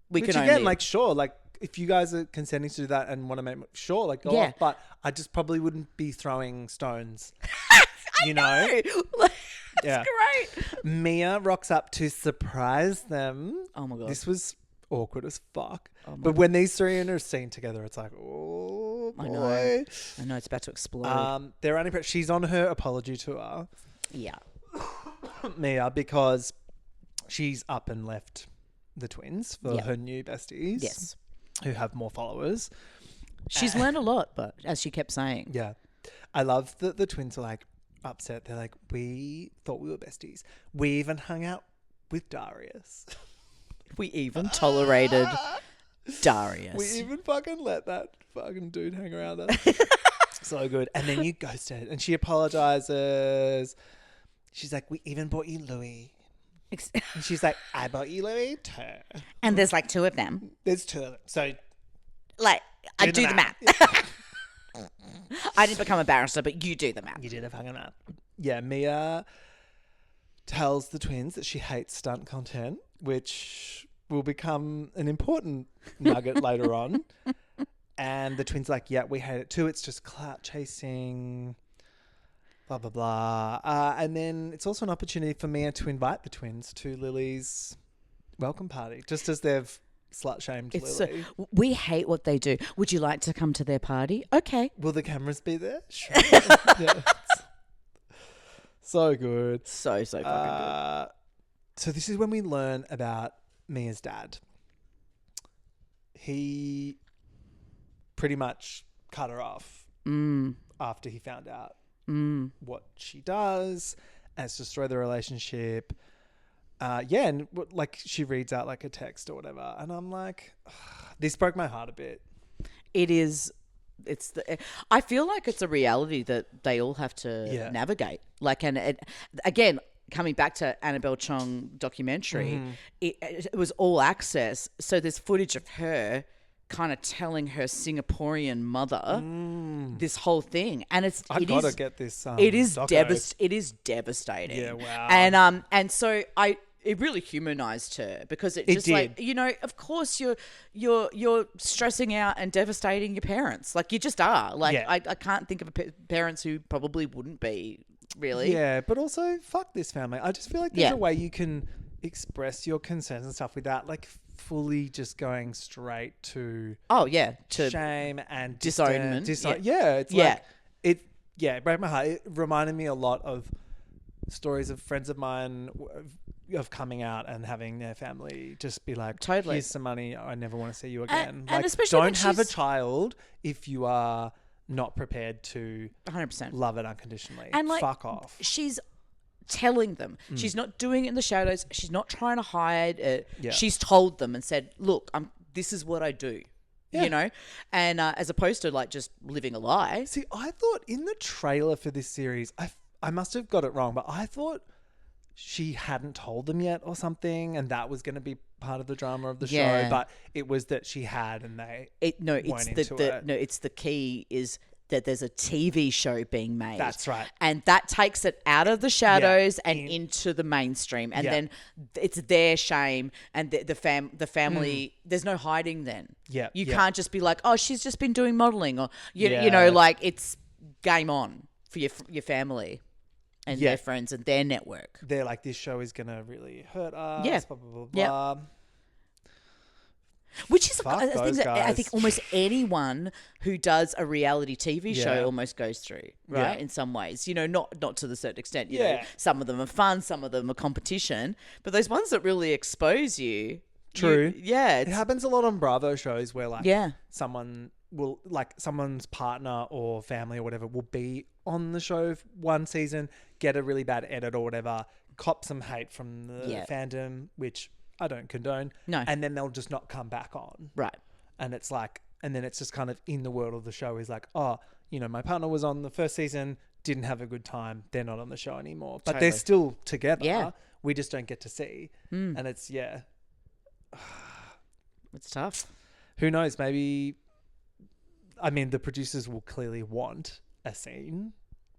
Which again, like, sure, like, if you guys are consenting to do that and want to make, sure, like, go off. But I just probably wouldn't be throwing stones. You know? That's great. Mia rocks up to surprise them. Oh my God. This was awkward as fuck. But when these three are in a scene together, it's like, oh I boy. know. I know it's about to explode. They're only she's on her apology tour, Yeah. Mia, because she's up and left the twins for Yeah. her new besties. Yes. Who have more followers. She's learned a lot, but as she kept saying. Yeah. I love that the twins are like upset. They're like, we thought we were besties. We even hung out with Darius. We even tolerated Darius. We even fucking let that fucking dude hang around us. So good. And then you ghosted. And she apologizes. She's like, we even bought you Louis. And she's like, I bought you Louis too. And there's like 2 of them. There's 2 of them. So Like, I do the math. I didn't become a barrister, but you do the math. you did a fucking math. Yeah, Mia tells the twins that she hates stunt content, which will become an important nugget later on. And the twins are like, yeah, we hate it too. It's just clout chasing, blah, blah, blah. And then it's also an opportunity for Mia to invite the twins to Lily's welcome party, just as they've slut-shamed Lily. We hate what they do. Would you like to come to their party? Okay. Will the cameras be there? Sure. Yeah. So good. So fucking good. So this is when we learn about Mia's dad. He pretty much cut her off after he found out what she does, and it's destroyed the relationship. And like she reads out like a text or whatever, and I'm like, this broke my heart a bit. It is. I feel like it's a reality that they all have to navigate. Like, and again, coming back to Annabelle Chong documentary, it was all access. So there's footage of her kind of telling her Singaporean mother this whole thing, and I gotta get this. It is devastating. Yeah, wow. And so it really humanized her, because it just did. like, you know, of course you're stressing out and devastating your parents. Like, you just are. Like, Yeah. I can't think of parents who probably wouldn't be, really. Yeah, but also fuck this family. I just feel like there's a way you can express your concerns and stuff without like fully just going straight to to shame and disownment. It's like it broke my heart. It reminded me a lot of stories of friends of mine of coming out and having their family just be like, Totally. here's some money, I never want to see you again. And especially when don't have a she's- child if you are not prepared to 100%. love it unconditionally. And like, fuck off. she's telling them. She's not doing it in the shadows. She's not trying to hide it. Yeah. She's told them and said, look, this is what I do. Yeah. You know? And as opposed to like just living a lie. See, I thought in the trailer for this series, I must have got it wrong, but I thought she hadn't told them yet or something, and that was going to be part of the drama of the show. But it was that she had, and It's the key is that there's a TV show being made. That's right. And that takes it out of the shadows and into the mainstream. And then it's their shame, and the family, there's no hiding then. Yeah. You can't just be like, oh, she's just been doing modeling, or, you know, like, it's game on for your family and their friends and their network. They're like, this show is going to really hurt us. Yeah. Blah, blah, blah, Yep. blah. Which is Fuck a those thing that I guys. think almost anyone who does a reality TV show Yeah. almost goes through, right? Yeah. In some ways, you know, not to the certain extent. You know, Yeah. some of them are fun, some of them are competition, but those ones that really expose you. True. It It happens a lot on Bravo shows where like Yeah. someone will, like someone's partner or family or whatever will be on the show one season, get a really bad edit or whatever, cop some hate from the fandom, which I don't condone. No. And then they'll just not come back on. Right. And it's like, and then it's just kind of in the world of the show is like, oh, you know, my partner was on the first season, didn't have a good time. They're not on the show anymore, but they're Totally. still together. Yeah. We just don't get to see. And it's, It's tough. who knows? Maybe, I mean, the producers will clearly want a scene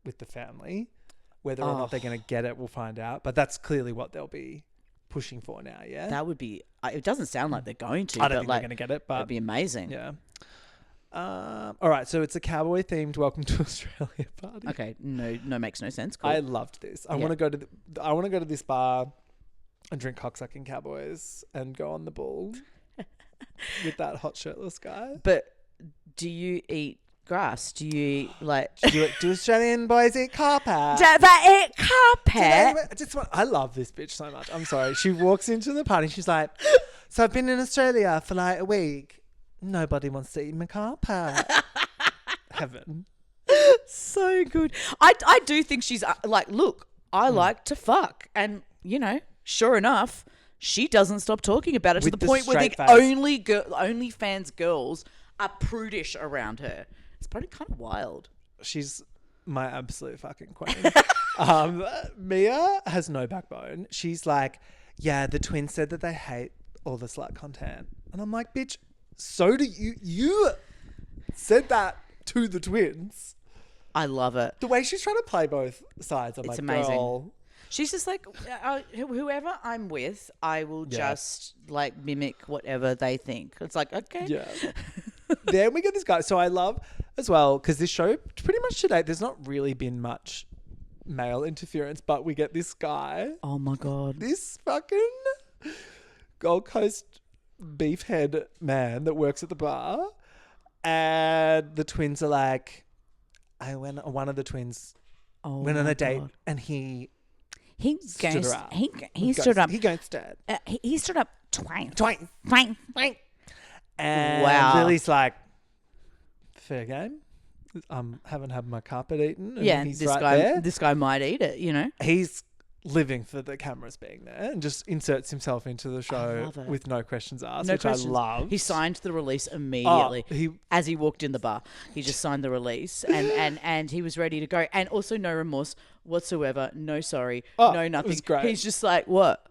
with the family. Whether or not they're going to get it, we'll find out. But that's clearly what they'll be pushing for now, yeah? That would be, it doesn't sound like they're going to. I don't but think like, they're going to get it, but it'd be amazing. yeah. All right, so it's a cowboy-themed Welcome to Australia party. Okay. No, makes no sense. Cool. I loved this. I want to go to this bar and drink cocksucking cowboys and go on the bull with that hot shirtless guy. But do you eat grass? Do you like? Do Australian boys eat carpet? Do they eat carpet? I love this bitch so much. I'm sorry. She walks into the party. She's like, so I've been in Australia for like a week. Nobody wants to eat my carpet. Heaven. So good. I do think she's like, look, I like to fuck, and sure enough, she doesn't stop talking about it to With the the point where the straight face. only fans girls are prudish around her. It's probably kind of wild. She's my absolute fucking queen. Mia has no backbone. She's like, yeah, the twins said that they hate all the slut content. And I'm like, bitch, so do you. You said that to the twins. I love it. The way she's trying to play both sides, I'm It's like, amazing. girl. She's just like, whoever I'm with, I will just like mimic whatever they think. It's like, okay. Yeah. Then we get this guy. So I love as well, because this show, pretty much to date, there's not really been much male interference, but we get this guy. Oh my God. This fucking Gold Coast beefhead man that works at the bar. And the twins are like, one of the twins went on a date and he stood her up. He stood up. He ghosted. He stood up twice. And Wow. Lily's like, fair game. Haven't had my carpet eaten. And Yeah, he's this right guy. there. This guy might eat it. He's living for the cameras being there and just inserts himself into the I show love it. with no questions asked, No which questions. I love. He signed the release immediately. Oh, as he walked in the bar, he just signed the release and he was ready to go. And also no remorse whatsoever. No sorry. No nothing. It was great. He's just like, what?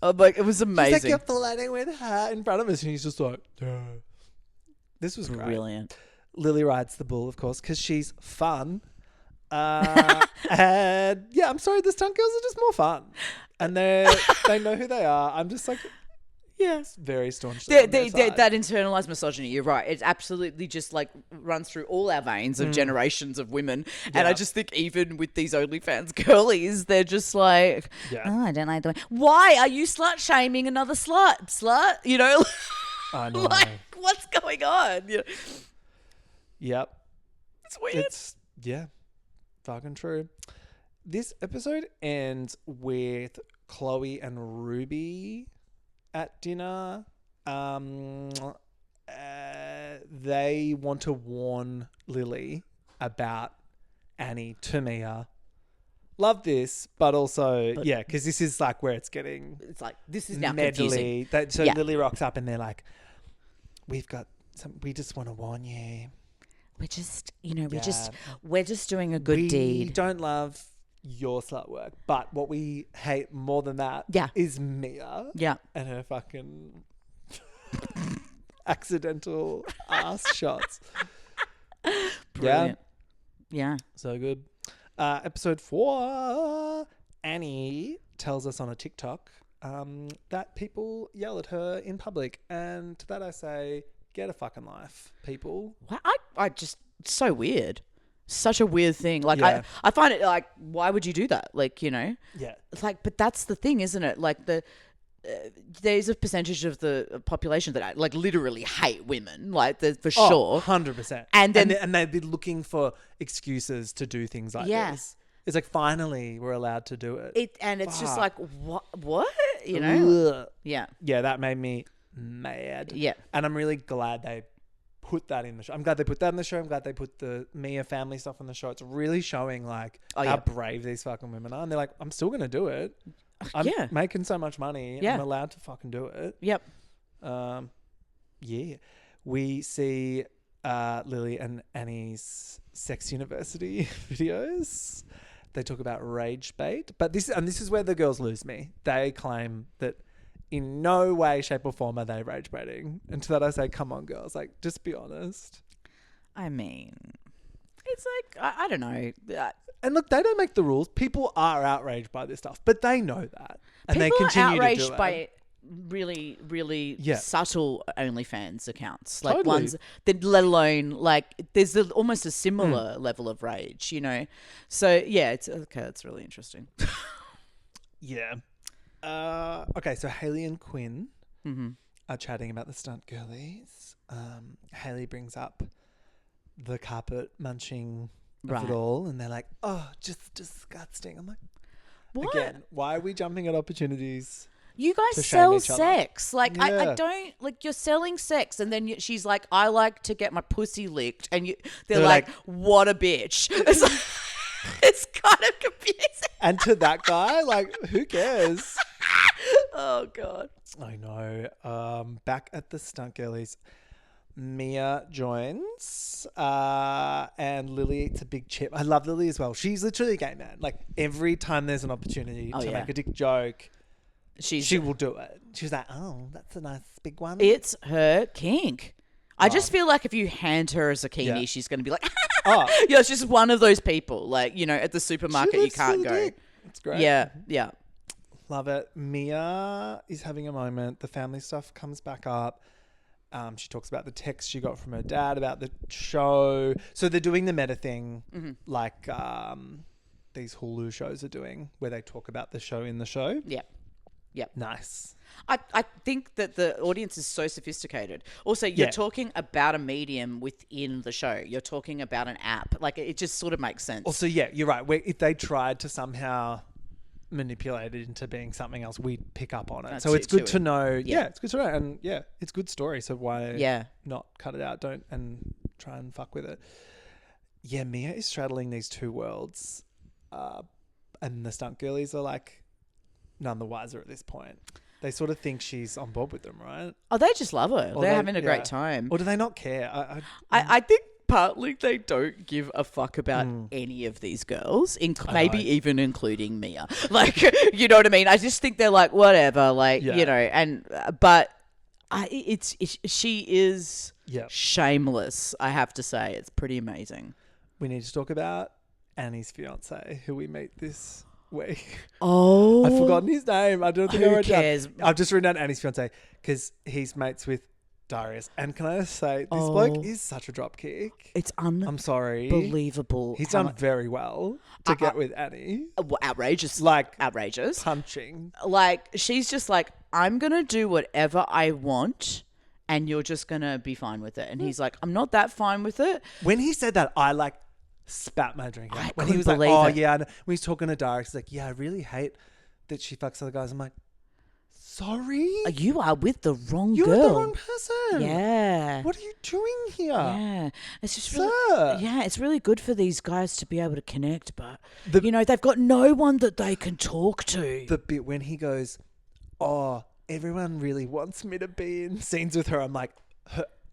Like, it was amazing. She's like, you're flirting with her in front of us. And he's just like, duh. This was great. Brilliant. Lily rides the bull, of course, because she's fun. And yeah, I'm sorry, the stunt girls are just more fun. And they know who they are. I'm just like, Yes. very staunchly on their side. That internalized misogyny, you're right. It absolutely just like runs through all our veins of generations of women. And I just think even with these OnlyFans girlies, they're just like, oh, I don't like the way. Why are you slut shaming another slut? I know. Like, what's going on? Yep. It's weird. It's, fucking true. This episode ends with Chloe and Ruby at dinner. They want to warn Lily about Annie to Mia. Love this, but also, because this is like where it's getting... It's like, this is now medley. confusing. So Lily rocks up and they're like, we just want to warn you. We're just, we're just doing a good deed. We don't love your slut work, but what we hate more than that is Mia and her fucking accidental ass shots. Brilliant. Yeah. So good. Episode 4, Annie tells us on a TikTok that people yell at her in public, and to that I say, get a fucking life, people. I just, it's so weird. Such a weird thing. Like, I find it like, why would you do that? Like, Yeah. It's like, but that's the thing, isn't it? Like there's a percentage of the population that like literally hate women, like for sure. 100%. And then and they'd be looking for excuses to do things like this. It's like, finally we're allowed to do it. And it's just like, what? Ugh. Yeah. Yeah, that made me mad. Yeah. And I'm really glad they put that in the show. I'm glad they put that in the show. I'm glad they put the Mia family stuff in the show. It's really showing like how brave these fucking women are. And they're like, I'm still going to do it. I'm making so much money. Yeah. I'm allowed to fucking do it. Yep. We see Lily and Annie's sex university videos. They talk about rage bait. But this is where the girls lose me. They claim that in no way, shape or form are they rage baiting. And to that I say, come on, girls. Like, just be honest. I mean, it's like, I don't know. And look, they don't make the rules. People are outraged by this stuff, but they know that. And People they continue are outraged to do it. by really, really subtle OnlyFans accounts. Like Totally. ones that, let alone, like, there's almost a similar level of rage, So, yeah, it's okay. That's really interesting. Yeah. Okay, so Hayley and Quinn are chatting about the stunt girlies. Hayley brings up the carpet munching of Right. it all, and they're like, oh, just disgusting. I'm like, What? again, why are we jumping at opportunities? You to guys shame sell each other. sex. Like, I Yeah. don't, like, you're selling sex. And then she's like, I like to get my pussy licked. And they're They're like, like- what a bitch. It's, like, it's kind of confusing. And to that guy, like, who cares? Oh, God. I know. Back at the Stunt Girlies, Mia joins, and Lily eats a big chip. I love Lily as well. She's literally a gay man. Like, every time there's an opportunity to yeah. make a dick joke, She will do it. She's like, oh, that's a nice big one. It's her kink. I just feel like if you hand her a zucchini, Yeah. she's going to be like, Oh. yeah, it's just one of those people. Like, you know, at the supermarket, you lifts can't the go. dick. It's great. Yeah, yeah. Love it. Mia is having a moment. The family stuff comes back up. She talks about the text she got from her dad about the show. So they're doing the meta thing, like these Hulu shows are doing, where they talk about the show in the show. Yeah. Yep. Nice. I think that the audience is so sophisticated. Also, you're Yeah. talking about a medium within the show. You're talking about an app. Like, it just sort of makes sense. Also, yeah, you're right. If they tried to somehow manipulate it into being something else, we'd pick up on it. That's So it's good too- to know. yeah. Yeah, it's good to know. And yeah, it's good story. So why Yeah. not cut it out? Don't and try and fuck with it. Yeah, Mia is straddling these two worlds. And the Stunt Girlies are like none the wiser at this point. They sort of think she's on board with them, right? Oh, they just love her. Or They're they- having a yeah. great time. Or do they not care? I think partly they don't give a fuck about any of these girls, maybe even including Mia. Like, you know what I mean? I just think they're like, whatever, like, Yeah. you know, and, but she is Yeah. shameless, I have to say. It's pretty amazing. We need to talk about Annie's fiance, who we meet this week. Oh. I've forgotten his name. I don't think Who I wrote it down. cares? I've just written down Annie's fiance because he's mates with Darius. And can I just say, this bloke is such a dropkick. It's I'm sorry. unbelievable. He's how done very well to get with Annie. outrageous. Like, outrageous. punching. Like, she's just like, I'm going to do whatever I want and you're just going to be fine with it. And he's like, I'm not that fine with it. When he said that, I like spat my drink out. I When he couldn't was like, believe oh, it. yeah. And when he's talking to Darius, he's like, yeah, I really hate that she fucks other guys. I'm like, sorry? You are with the wrong You're girl. the wrong person. Yeah. What are you doing here? Yeah. It's just Sir. really, yeah, it's really good for these guys to be able to connect, but, you know, they've got no one that they can talk to. The bit when he goes, oh, everyone really wants me to be in scenes with her. I'm like,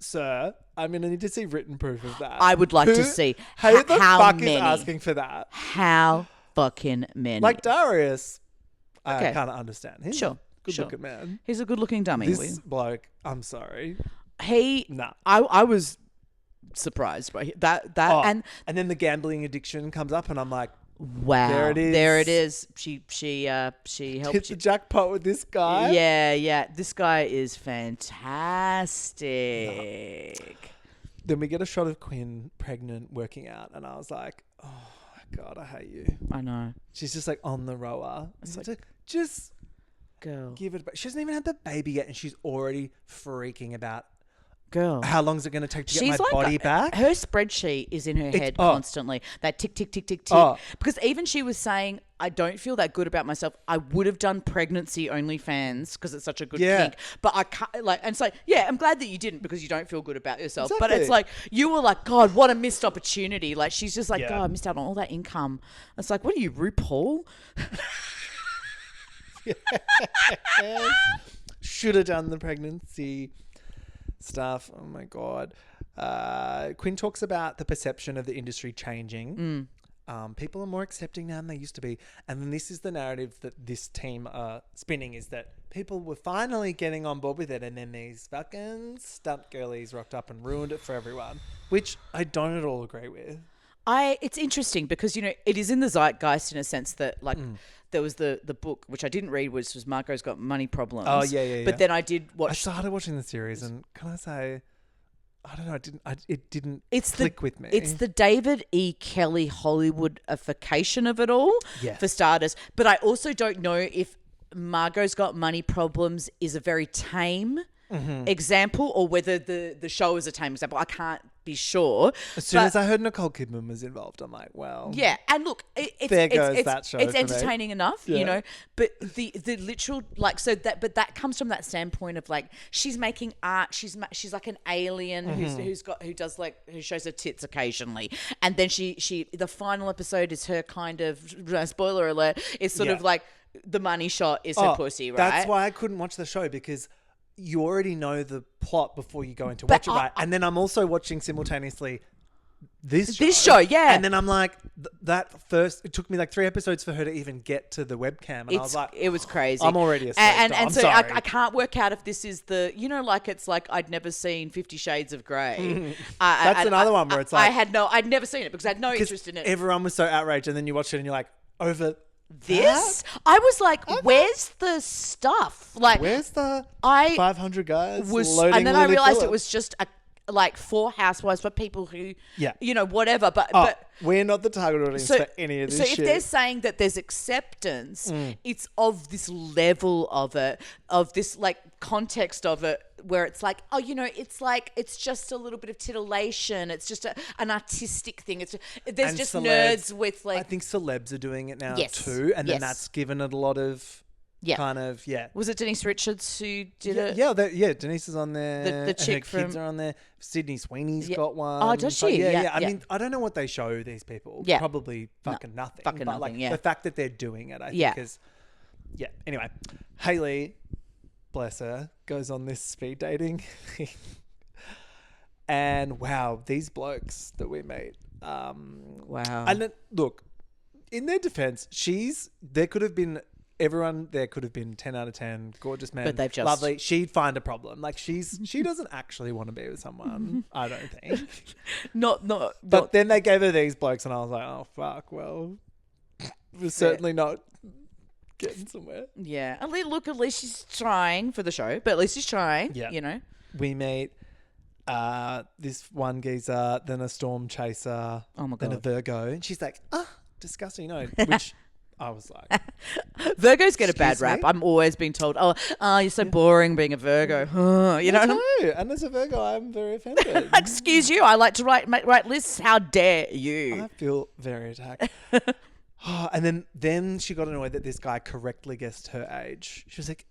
sir, I'm going to need to see written proof of that. I would like to see Who the how fuck many. is asking for that? How fucking many. Like Darius, I Okay. kind of understand. He's Sure, a good sure. looking man. He's a good looking dummy. This bloke, I'm sorry. Nah. I was surprised by that Oh, and then the gambling addiction comes up and I'm like, wow, There it is. there it is. She helped hit the you. jackpot with this guy. Yeah, this guy is fantastic. Then we get a shot of Quinn pregnant working out and I was like, oh my God, I hate you. I know, She's just like on the rower. It's It's like- like, just girl, give it back. She hasn't even had the baby yet and she's already freaking about girl. how long is it going to take to get She's my like body back? Her spreadsheet is in her head oh. constantly. That tick, tick, tick, tick, tick. Oh. Because even she was saying, I don't feel that good about myself. I would have done pregnancy OnlyFans because it's such a good Yeah. kink. But I can't, like, and it's like, yeah, I'm glad that you didn't because you don't feel good about yourself. But Exactly. it's like, you were like, God, what a missed opportunity. Like, she's just like, Yeah. God, I missed out on all that income. It's like, what are you, RuPaul? Should have done the pregnancy stuff. Oh my God. Quinn talks about the perception of the industry changing. People are more accepting now than they used to be. And then this is the narrative that this team are spinning, is that people were finally getting on board with it. And then these fucking stunt girlies rocked up and ruined it for everyone, which I don't at all agree with. It's interesting because, you know, it is in the zeitgeist in a sense that, like, there was the book, which I didn't read, which was Marco's Got Money Problems. Oh, yeah. But then I did watch. I started watching the series and can I say, I don't know, it didn't It's click with me. It's the David E. Kelly Hollywoodification of it all, Yeah. for starters. But I also don't know if Margot's Got Money Problems is a very tame example or whether the show is a tame example. I can't be sure. As soon as I heard Nicole Kidman was involved, I'm like, well. Yeah, and look, There goes that show it's for me. entertaining enough, you know, but the literal, like, so that comes from that standpoint of like, she's making art, she's like an alien who shows her tits occasionally, and then she the final episode is her kind of, spoiler alert, is sort of like the money shot is her pussy, right? That's why I couldn't watch the show, because you already know the plot before you go in to watch it, right? And then I'm also watching simultaneously this show, yeah. And then I'm like, it took me like 3 episodes for her to even get to the webcam, and I was like, it was crazy. I'm already asleep. And so sorry. I can't work out if this is the, you know, like it's like I'd never seen 50 Shades of Grey. That's another one where it's like I'd never seen it because I had no interest in it. Everyone was so outraged, and then you watch it and you're like, over this? I was like, where's the stuff? Like, where's the 500 guys loading and then I Lily realized Phillips? it was just like 4 housewives for people who, Yeah. you know, whatever. But we're not the target audience for any of this shit. So if they're saying that there's acceptance, it's of this level of it, of this like context of it, where it's like, oh, you know, it's like, it's just a little bit of titillation. It's just an artistic thing. There's just nerds with like. I think celebs are doing it now Yes. too, and then Yes. that's given it a lot of kind of Was it Denise Richards who did it? Yeah, Denise is on there. The and chick her kids from- are on there. Sydney Sweeney's got one. Oh, does So, she? Yeah. I Yeah. mean, I don't know what they show these people. Yeah. Probably fucking nothing. fucking but nothing, like yeah. the fact that they're doing it, I think is Anyway, Hayley, bless her, goes on this speed dating thing. And wow, these blokes that we meet. Wow. And then, look, in their defense, everyone there could have been 10 out of 10, gorgeous man, But they've just- lovely. She'd find a problem. Like she doesn't actually want to be with someone, I don't think. But then they gave her these blokes, and I was like, oh fuck, well, we're certainly not getting somewhere. Yeah. At least she's trying for the show, but at least she's trying. Yeah. You know. We meet this one geezer, then a storm chaser, Oh my then a God. Virgo, and she's like, disgusting, you know, which I was like, Virgos get a bad Excuse rap. me? I'm always being told, oh, you're so boring being a Virgo. You know what I mean? no, and as a Virgo, I'm very offended. Excuse you. I like to write lists. How dare you? I feel very attacked. And then she got annoyed that this guy correctly guessed her age. She was like,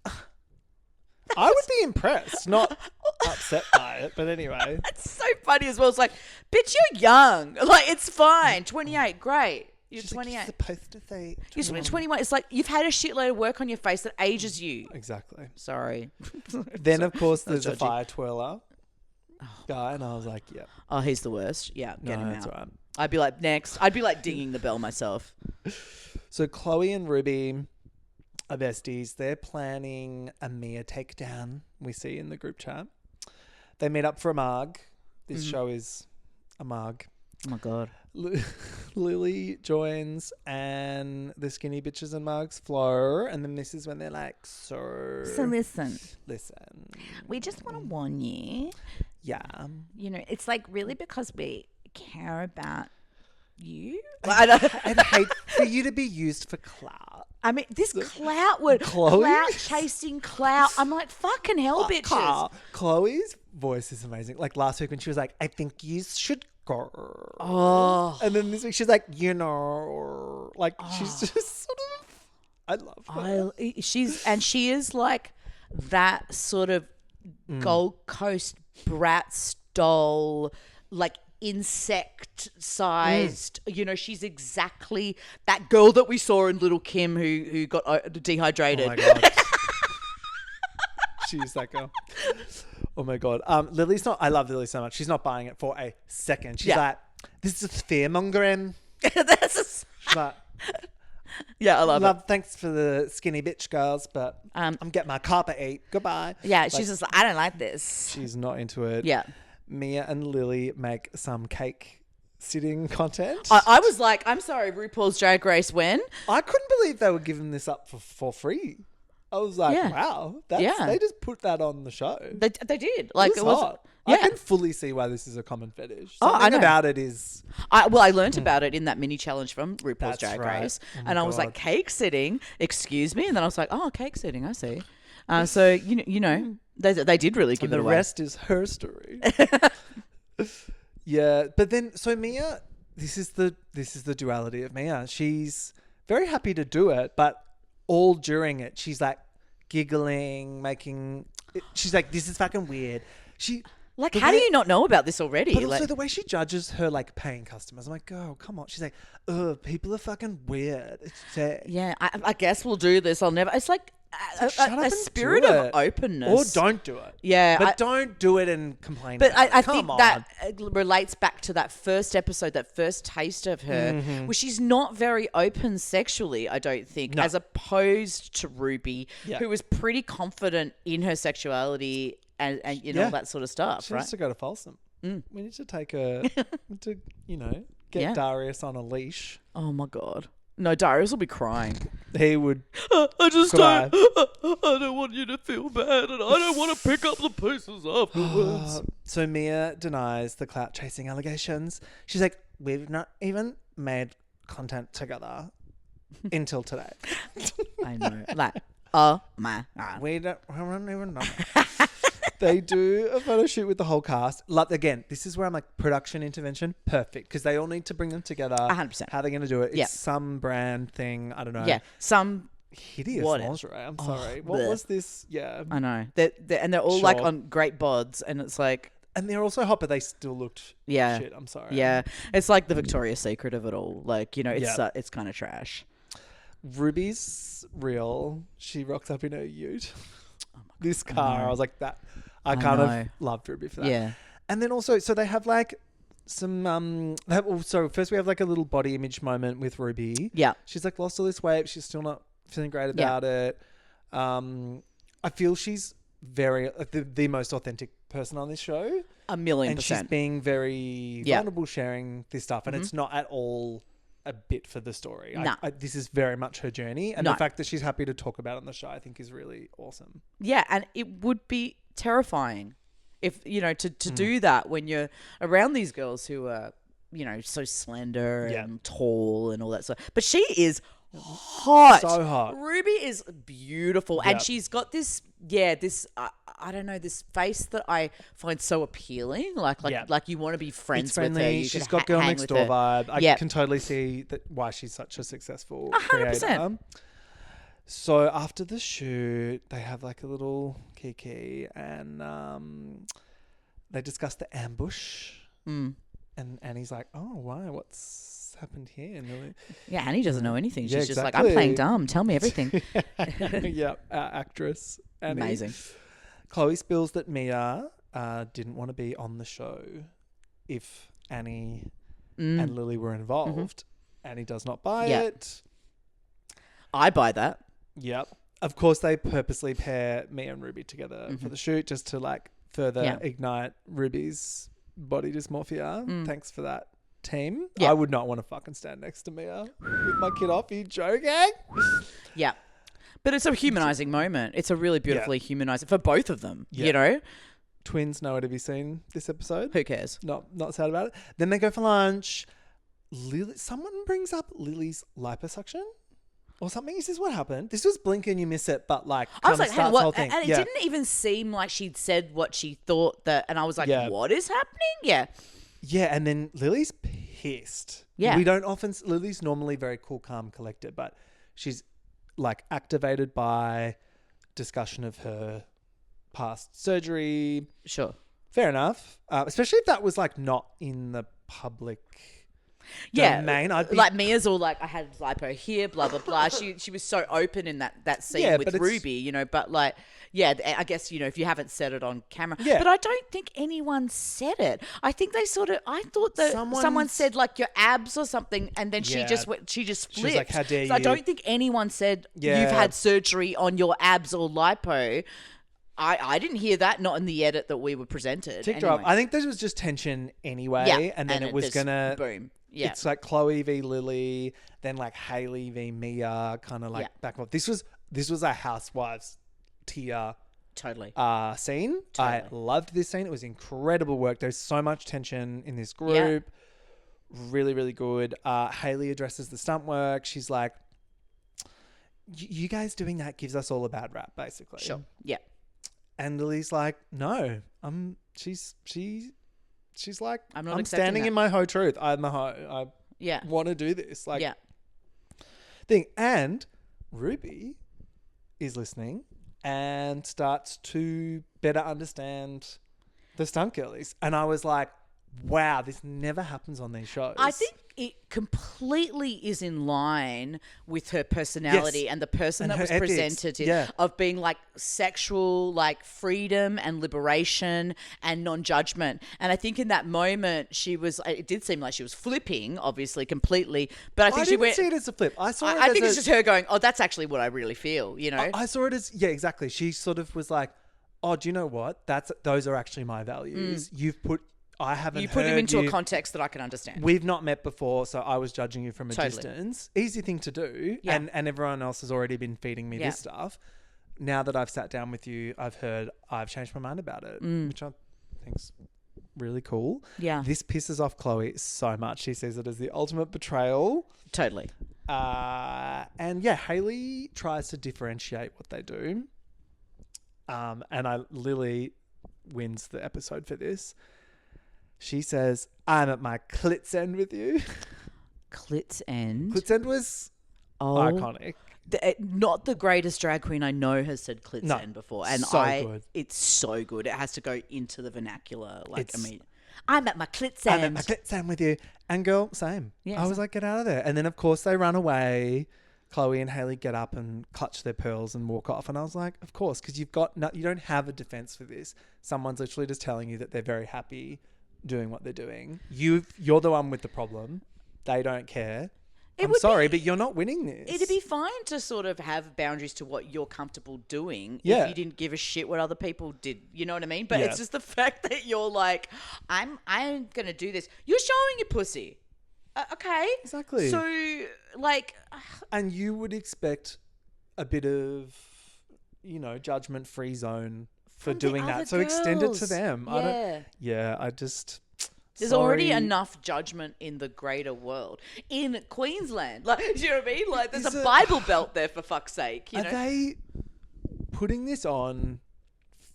I would be impressed, not upset by it. But anyway. It's so funny as well. It's like, bitch, you're young. Like, it's fine. 28, great. You're She's like, 28. you're supposed to say You're 21. It's like you've had a shitload of work on your face that ages you. Exactly. Sorry. Then, of course, there's a judgy. fire twirler guy. And I was like, yeah. Oh, he's the worst. Yeah, get him that's out. all right. I'd be like, next. I'd be like dinging the bell myself. So Chloe and Ruby are besties. They're planning a Mia takedown, we see in the group chat. They meet up for a mug. This show is a mug. Oh my God. Lily joins and the skinny bitches and mugs flow. And then this is when they're like, so listen, we just want to warn you. Yeah. You know, it's like really because we care about you. I'd hate for you to be used for clout. I mean, this clout word, Chloe? clout chasing clout. I'm like, fucking hell, bitches. Chloe's voice is amazing. Like last week when she was like, I think you should go. Oh. And then this week she's like, you know, like she's just sort of, I love her. She is like that sort of Gold Coast Bratz doll, like insect sized, you know, she's exactly that girl that we saw in Little Kim who got dehydrated. Oh my God. She's that girl. Oh my God. Lily's not, I love Lily so much. She's not buying it for a second. She's like, this is fear mongering. She's like, yeah, I love it. Thanks for the skinny bitch girls, but I'm getting my carpet eat. Goodbye. Yeah, she's just like, I don't like this. She's not into it. Yeah. Mia and Lily make some cake sitting content. I was like, I'm sorry, RuPaul's Drag Race when? I couldn't believe they were giving this up for free. I was like, wow, they just put that on the show. They did. Like it it was was hot. Yeah. I can fully see why this is a common fetish. Oh, I Something know. about it is... I learnt about it in that mini challenge from RuPaul's That's Drag right. Race. Oh my And I was like, God. cake sitting, excuse me? And then I was like, oh, cake sitting, I see. So, you know, They did really give and it the away. rest is her story. Yeah, but then so Mia, this is the duality of Mia. She's very happy to do it, but all during it, she's like giggling, she's like, this is fucking weird. How do you not know about this already? But also the way she judges her like paying customers, I'm like, oh, come on. She's like, oh, people are fucking weird. Yeah, I guess we'll do this. I'll never. It's like a spirit do of it. openness. Or don't do it. Yeah, but don't do it and complain. But about I it. think that relates back to that first episode, that first taste of her, where she's not very open sexually, I don't think, as opposed to Ruby, who was pretty confident in her sexuality and all that sort of stuff, she right? needs to go to Folsom. We need to take her to, get Darius on a leash. Oh, my God. No, Darius will be crying. He would. I just cry. I don't want you to feel bad, and I don't want to pick up the pieces afterwards. So Mia denies the clout chasing allegations. She's like, we've not even made content together until today. I know. Like, oh my God. We haven't even done it. They do a photo shoot with the whole cast. Like, again, this is where I'm like, production intervention, perfect. Because they all need to bring them together. 100%. How are they going to do it? Yeah. It's some brand thing. I don't know. Yeah. Some hideous What? lingerie. I'm sorry. What bleh. was this? Yeah. I know. They're all like Sure. on great bods, and it's like, And they're also hot, but they still looked shit. I'm sorry. Yeah. It's like the Victoria's Secret of it all. Like, it's Yeah. it's kind of trash. Ruby's real. She rocks up in her ute. This car, I was like, that. I kind of loved Ruby for that. Yeah. And then also, so they have like some, so first we have like a little body image moment with Ruby. Yeah. She's like lost all this weight. She's still not feeling great about it. I feel she's very, like the most authentic person on this show. 1,000,000%. And she's being very vulnerable sharing this stuff. And it's not at all a bit for the story. No. This is very much her journey. And the fact that she's happy to talk about it on the show, I think is really awesome. Yeah, and it would be terrifying if, to do that when you're around these girls who are, so slender and tall and all that stuff. But she is hot. So hot. Ruby is beautiful. And she's got this, I don't know, this face that I find so appealing. Like you want to be friends It's friendly. with her. She's got girl next door vibe. I can totally see why she's such a successful 100%. creator. So after the shoot, they have like a little kiki and they discuss the ambush. And Annie's like, oh, why? What's happened here? And Annie doesn't know anything. She's just like, exactly. I'm playing dumb. Tell me everything. Yeah, our actress. Annie. Amazing. Chloe spills that Mia didn't want to be on the show if Annie and Lily were involved. Annie does not buy it. I buy that. Yep. Of course, they purposely pair Mia and Ruby together for the shoot just to like further ignite Ruby's body dysmorphia. Thanks for that, team. Yeah. I would not want to fucking stand next to Mia with my kid off. Are you joking? Yeah. But it's a humanizing moment. It's a really beautifully humanizing for both of them, Twins nowhere to be seen this episode. Who cares? Not sad about it. Then they go for lunch. Someone brings up Lily's liposuction or something. Is this what happened? This was blink and you miss it, but like I was like, starts hey, the whole what? thing. And it didn't even seem like she'd said what she thought that, and I was like, what is happening? Yeah. Yeah, and then Lily's pissed. Yeah. Lily's normally very cool, calm, collected, but she's like activated by discussion of her past surgery. Sure. Fair enough. Especially if that was like not in the public domain. I'd be like Mia's all like, I had lipo here, blah, blah, blah. She was so open in that scene with Ruby, but like, I guess, if you haven't said it on camera. Yeah. But I don't think anyone said it. I think they I thought that someone said like your abs or something, and then she just flipped. She was like, how dare you? I don't think anyone said you've had surgery on your abs or lipo. I didn't hear that, not in the edit that we were presented. Anyway. I think this was just tension anyway, and then it was gonna boom. Yeah. It's like Chloe v Lily, then like Hailey v Mia, kind of like back and forth. This was a Housewives tier totally scene. Totally. I loved this scene. It was incredible work. There's so much tension in this group. Really, really good. Hailey addresses the stunt work. She's like, you guys doing that gives us all a bad rap, basically. Sure. Yeah. And Lily's like, no, she's like, I'm not I'm accepting standing that. in my hoe truth. I'm the hoe. Yeah. I want to do this. Like, Yeah. thing. And Ruby is listening and starts to better understand the stunt girlies. And I was like, wow, this never happens on these shows. I think it completely is in line with her personality Yes. and the person And that her was ethics. presented Yeah. of being like sexual, like freedom and liberation and non-judgment. And I think in that moment it did seem like she was flipping, obviously, completely. But I think I she didn't went. see it as a flip. I saw it I as think it's just her going, oh, that's actually what I really feel, you know? I saw it as, yeah, exactly. She sort of was like, oh, do you know what? Those are actually my values. I haven't you put him heard into you. a context that I can understand. We've not met before, so I was judging you from a Totally. distance. Easy thing to do. Yeah. And everyone else has already been feeding me Yeah. this stuff. Now that I've sat down with you, I've changed my mind about it, which I think's really cool. Yeah. This pisses off Chloe so much. She sees it as the ultimate betrayal. Totally. And yeah, Hayley tries to differentiate what they do. And Lily wins the episode for this. She says, I'm at my clit's end with you. Clit's end. Clit's end was Oh. iconic. Not the greatest drag queen I know has said clit's No, end before. And so good. It's so good. It has to go into the vernacular. Like, It's- I mean, I'm at my clit's I'm end. at my clit's end with you. And girl, same. Yeah, I was like, get out of there. And then, of course, they run away. Chloe and Hayley get up and clutch their pearls and walk off. And I was like, of course, because you don't have a defense for this. Someone's literally just telling you that they're very happy doing what they're doing. You're the one with the problem. They don't care. I'm sorry, but you're not winning this. It'd be fine to sort of have boundaries to what you're comfortable doing Yeah. if you didn't give a shit what other people did. You know what I mean? But Yeah. it's just the fact that you're like, I'm going to do this. You're showing your pussy. Okay. Exactly. So, like... And you would expect a bit of, judgment-free zone for From the doing that. other So extend it to girls. them. Yeah. There's sorry. already enough judgment in the greater world. In Queensland. Like, do you know what I mean? Like, there's Is a it- Bible belt there, for fuck's sake. You Are know? they putting this on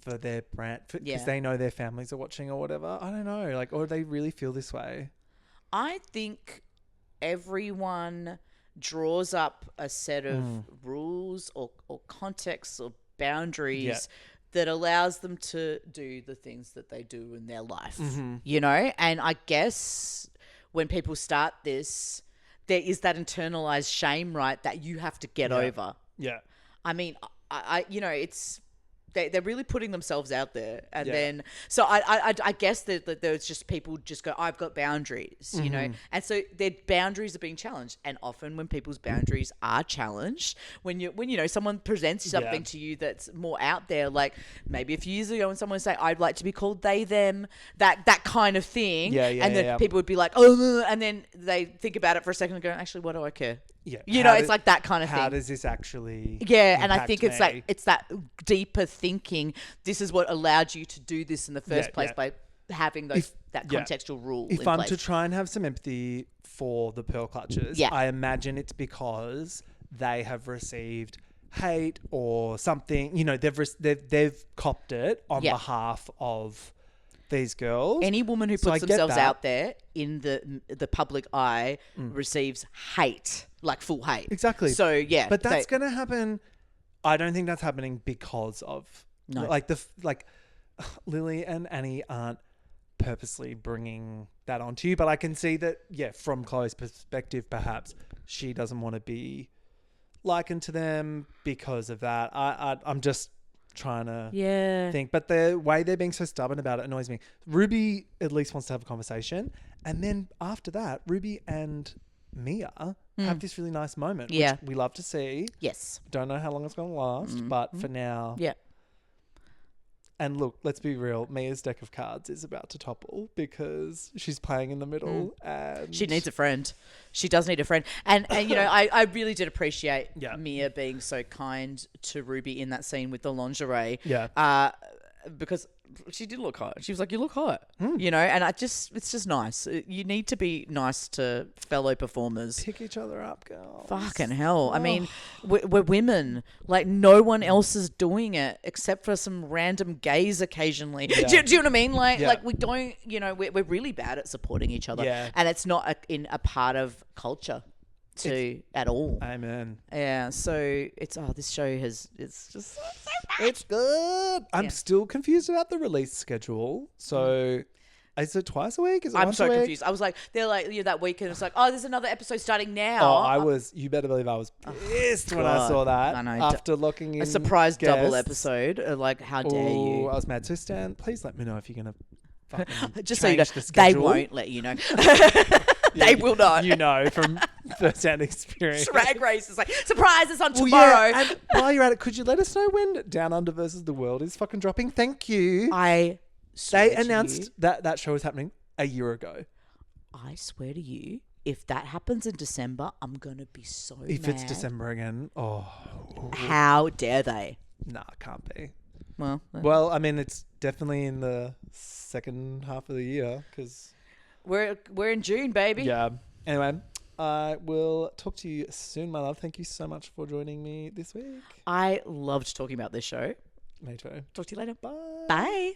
for their brand? Because Yeah. they know their families are watching or whatever? I don't know. Like, or they really feel this way? I think everyone draws up a set of rules or contexts or boundaries Yeah. that allows them to do the things that they do in their life, Mm-hmm. you know? And I guess when people start this, there is that internalized shame, right, that you have to get over. Yeah. I mean, I it's... They're really putting themselves out there. And Yeah. then, so I guess that there's just people just go, I've got boundaries, you know? And so their boundaries are being challenged. And often when people's boundaries are challenged, when someone presents something to you that's more out there, like maybe a few years ago when someone would say, I'd like to be called they, them, that kind of thing. And then people would be like, oh, and then they think about it for a second and go, actually, what do I care? Yeah. You know, it's like that kind of thing. How does this actually And I impact think it's me? like it's that deeper thinking. This is what allowed you to do this in the first place by having those that contextual rule. If in I'm place. to try and have some empathy for the pearl clutchers, I imagine it's because they have received hate or something. You know, they've copped it on behalf of these girls. Any woman who So I puts get themselves that. out there in the public eye receives hate, like full hate. Exactly. So yeah, but that's going to happen. I don't think that's happening because of Lily and Annie aren't purposely bringing that onto you. But I can see that, from Chloe's perspective, perhaps she doesn't want to be likened to them because of that. I'm just trying to think, but the way they're being so stubborn about it annoys me. Ruby at least wants to have a conversation, and then after that, Ruby and Mia have this really nice moment, which we love to see. Yes. Don't know how long it's going to last, but for now, And look, let's be real. Mia's deck of cards is about to topple because she's playing in the middle, and She needs a friend. She does need a friend. And you know, I really did appreciate Mia being so kind to Ruby in that scene with the lingerie. Yeah. because she did look hot. She was like, "You look hot," you know. And it's just nice. You need to be nice to fellow performers. Pick each other up, girls. Fucking hell! I mean, we're women. Like no one else is doing it except for some random gays occasionally. Yeah. Do you know what I mean? Like, Yeah. like we don't. You know, we're really bad at supporting each other, and it's not in a part of culture at all. Amen. Yeah. So this show it's just so It's good. I'm still confused about the release schedule. So, is it twice a week? Is it I'm once so a week? confused. I was like, they're like, that weekend. It's like, oh, there's another episode starting now. Oh, you better believe I was pissed when I saw that. I know. After looking in a surprise double guests. episode. Like, how dare you? I was mad. So, Stan, please let me know if you're going to fucking Just so you know, change the they schedule. won't let you know. They will not. You know from first-hand experience. Drag Race is like, surprise, it's on Well, tomorrow. yeah, and while you're at it, could you let us know when Down Under versus the World is fucking dropping? Thank you. I swear They to announced you, that show was happening a year ago. I swear to you, if that happens in December, I'm going to be so If mad. it's December again, How dare they? nah, can't be. Well, I mean, it's definitely in the second half of the year because we're in June, baby. yeah. Anyway, I will talk to you soon, my love. Thank you so much for joining me this week. I loved talking about this show. Me too. Talk to you later. Bye. Bye.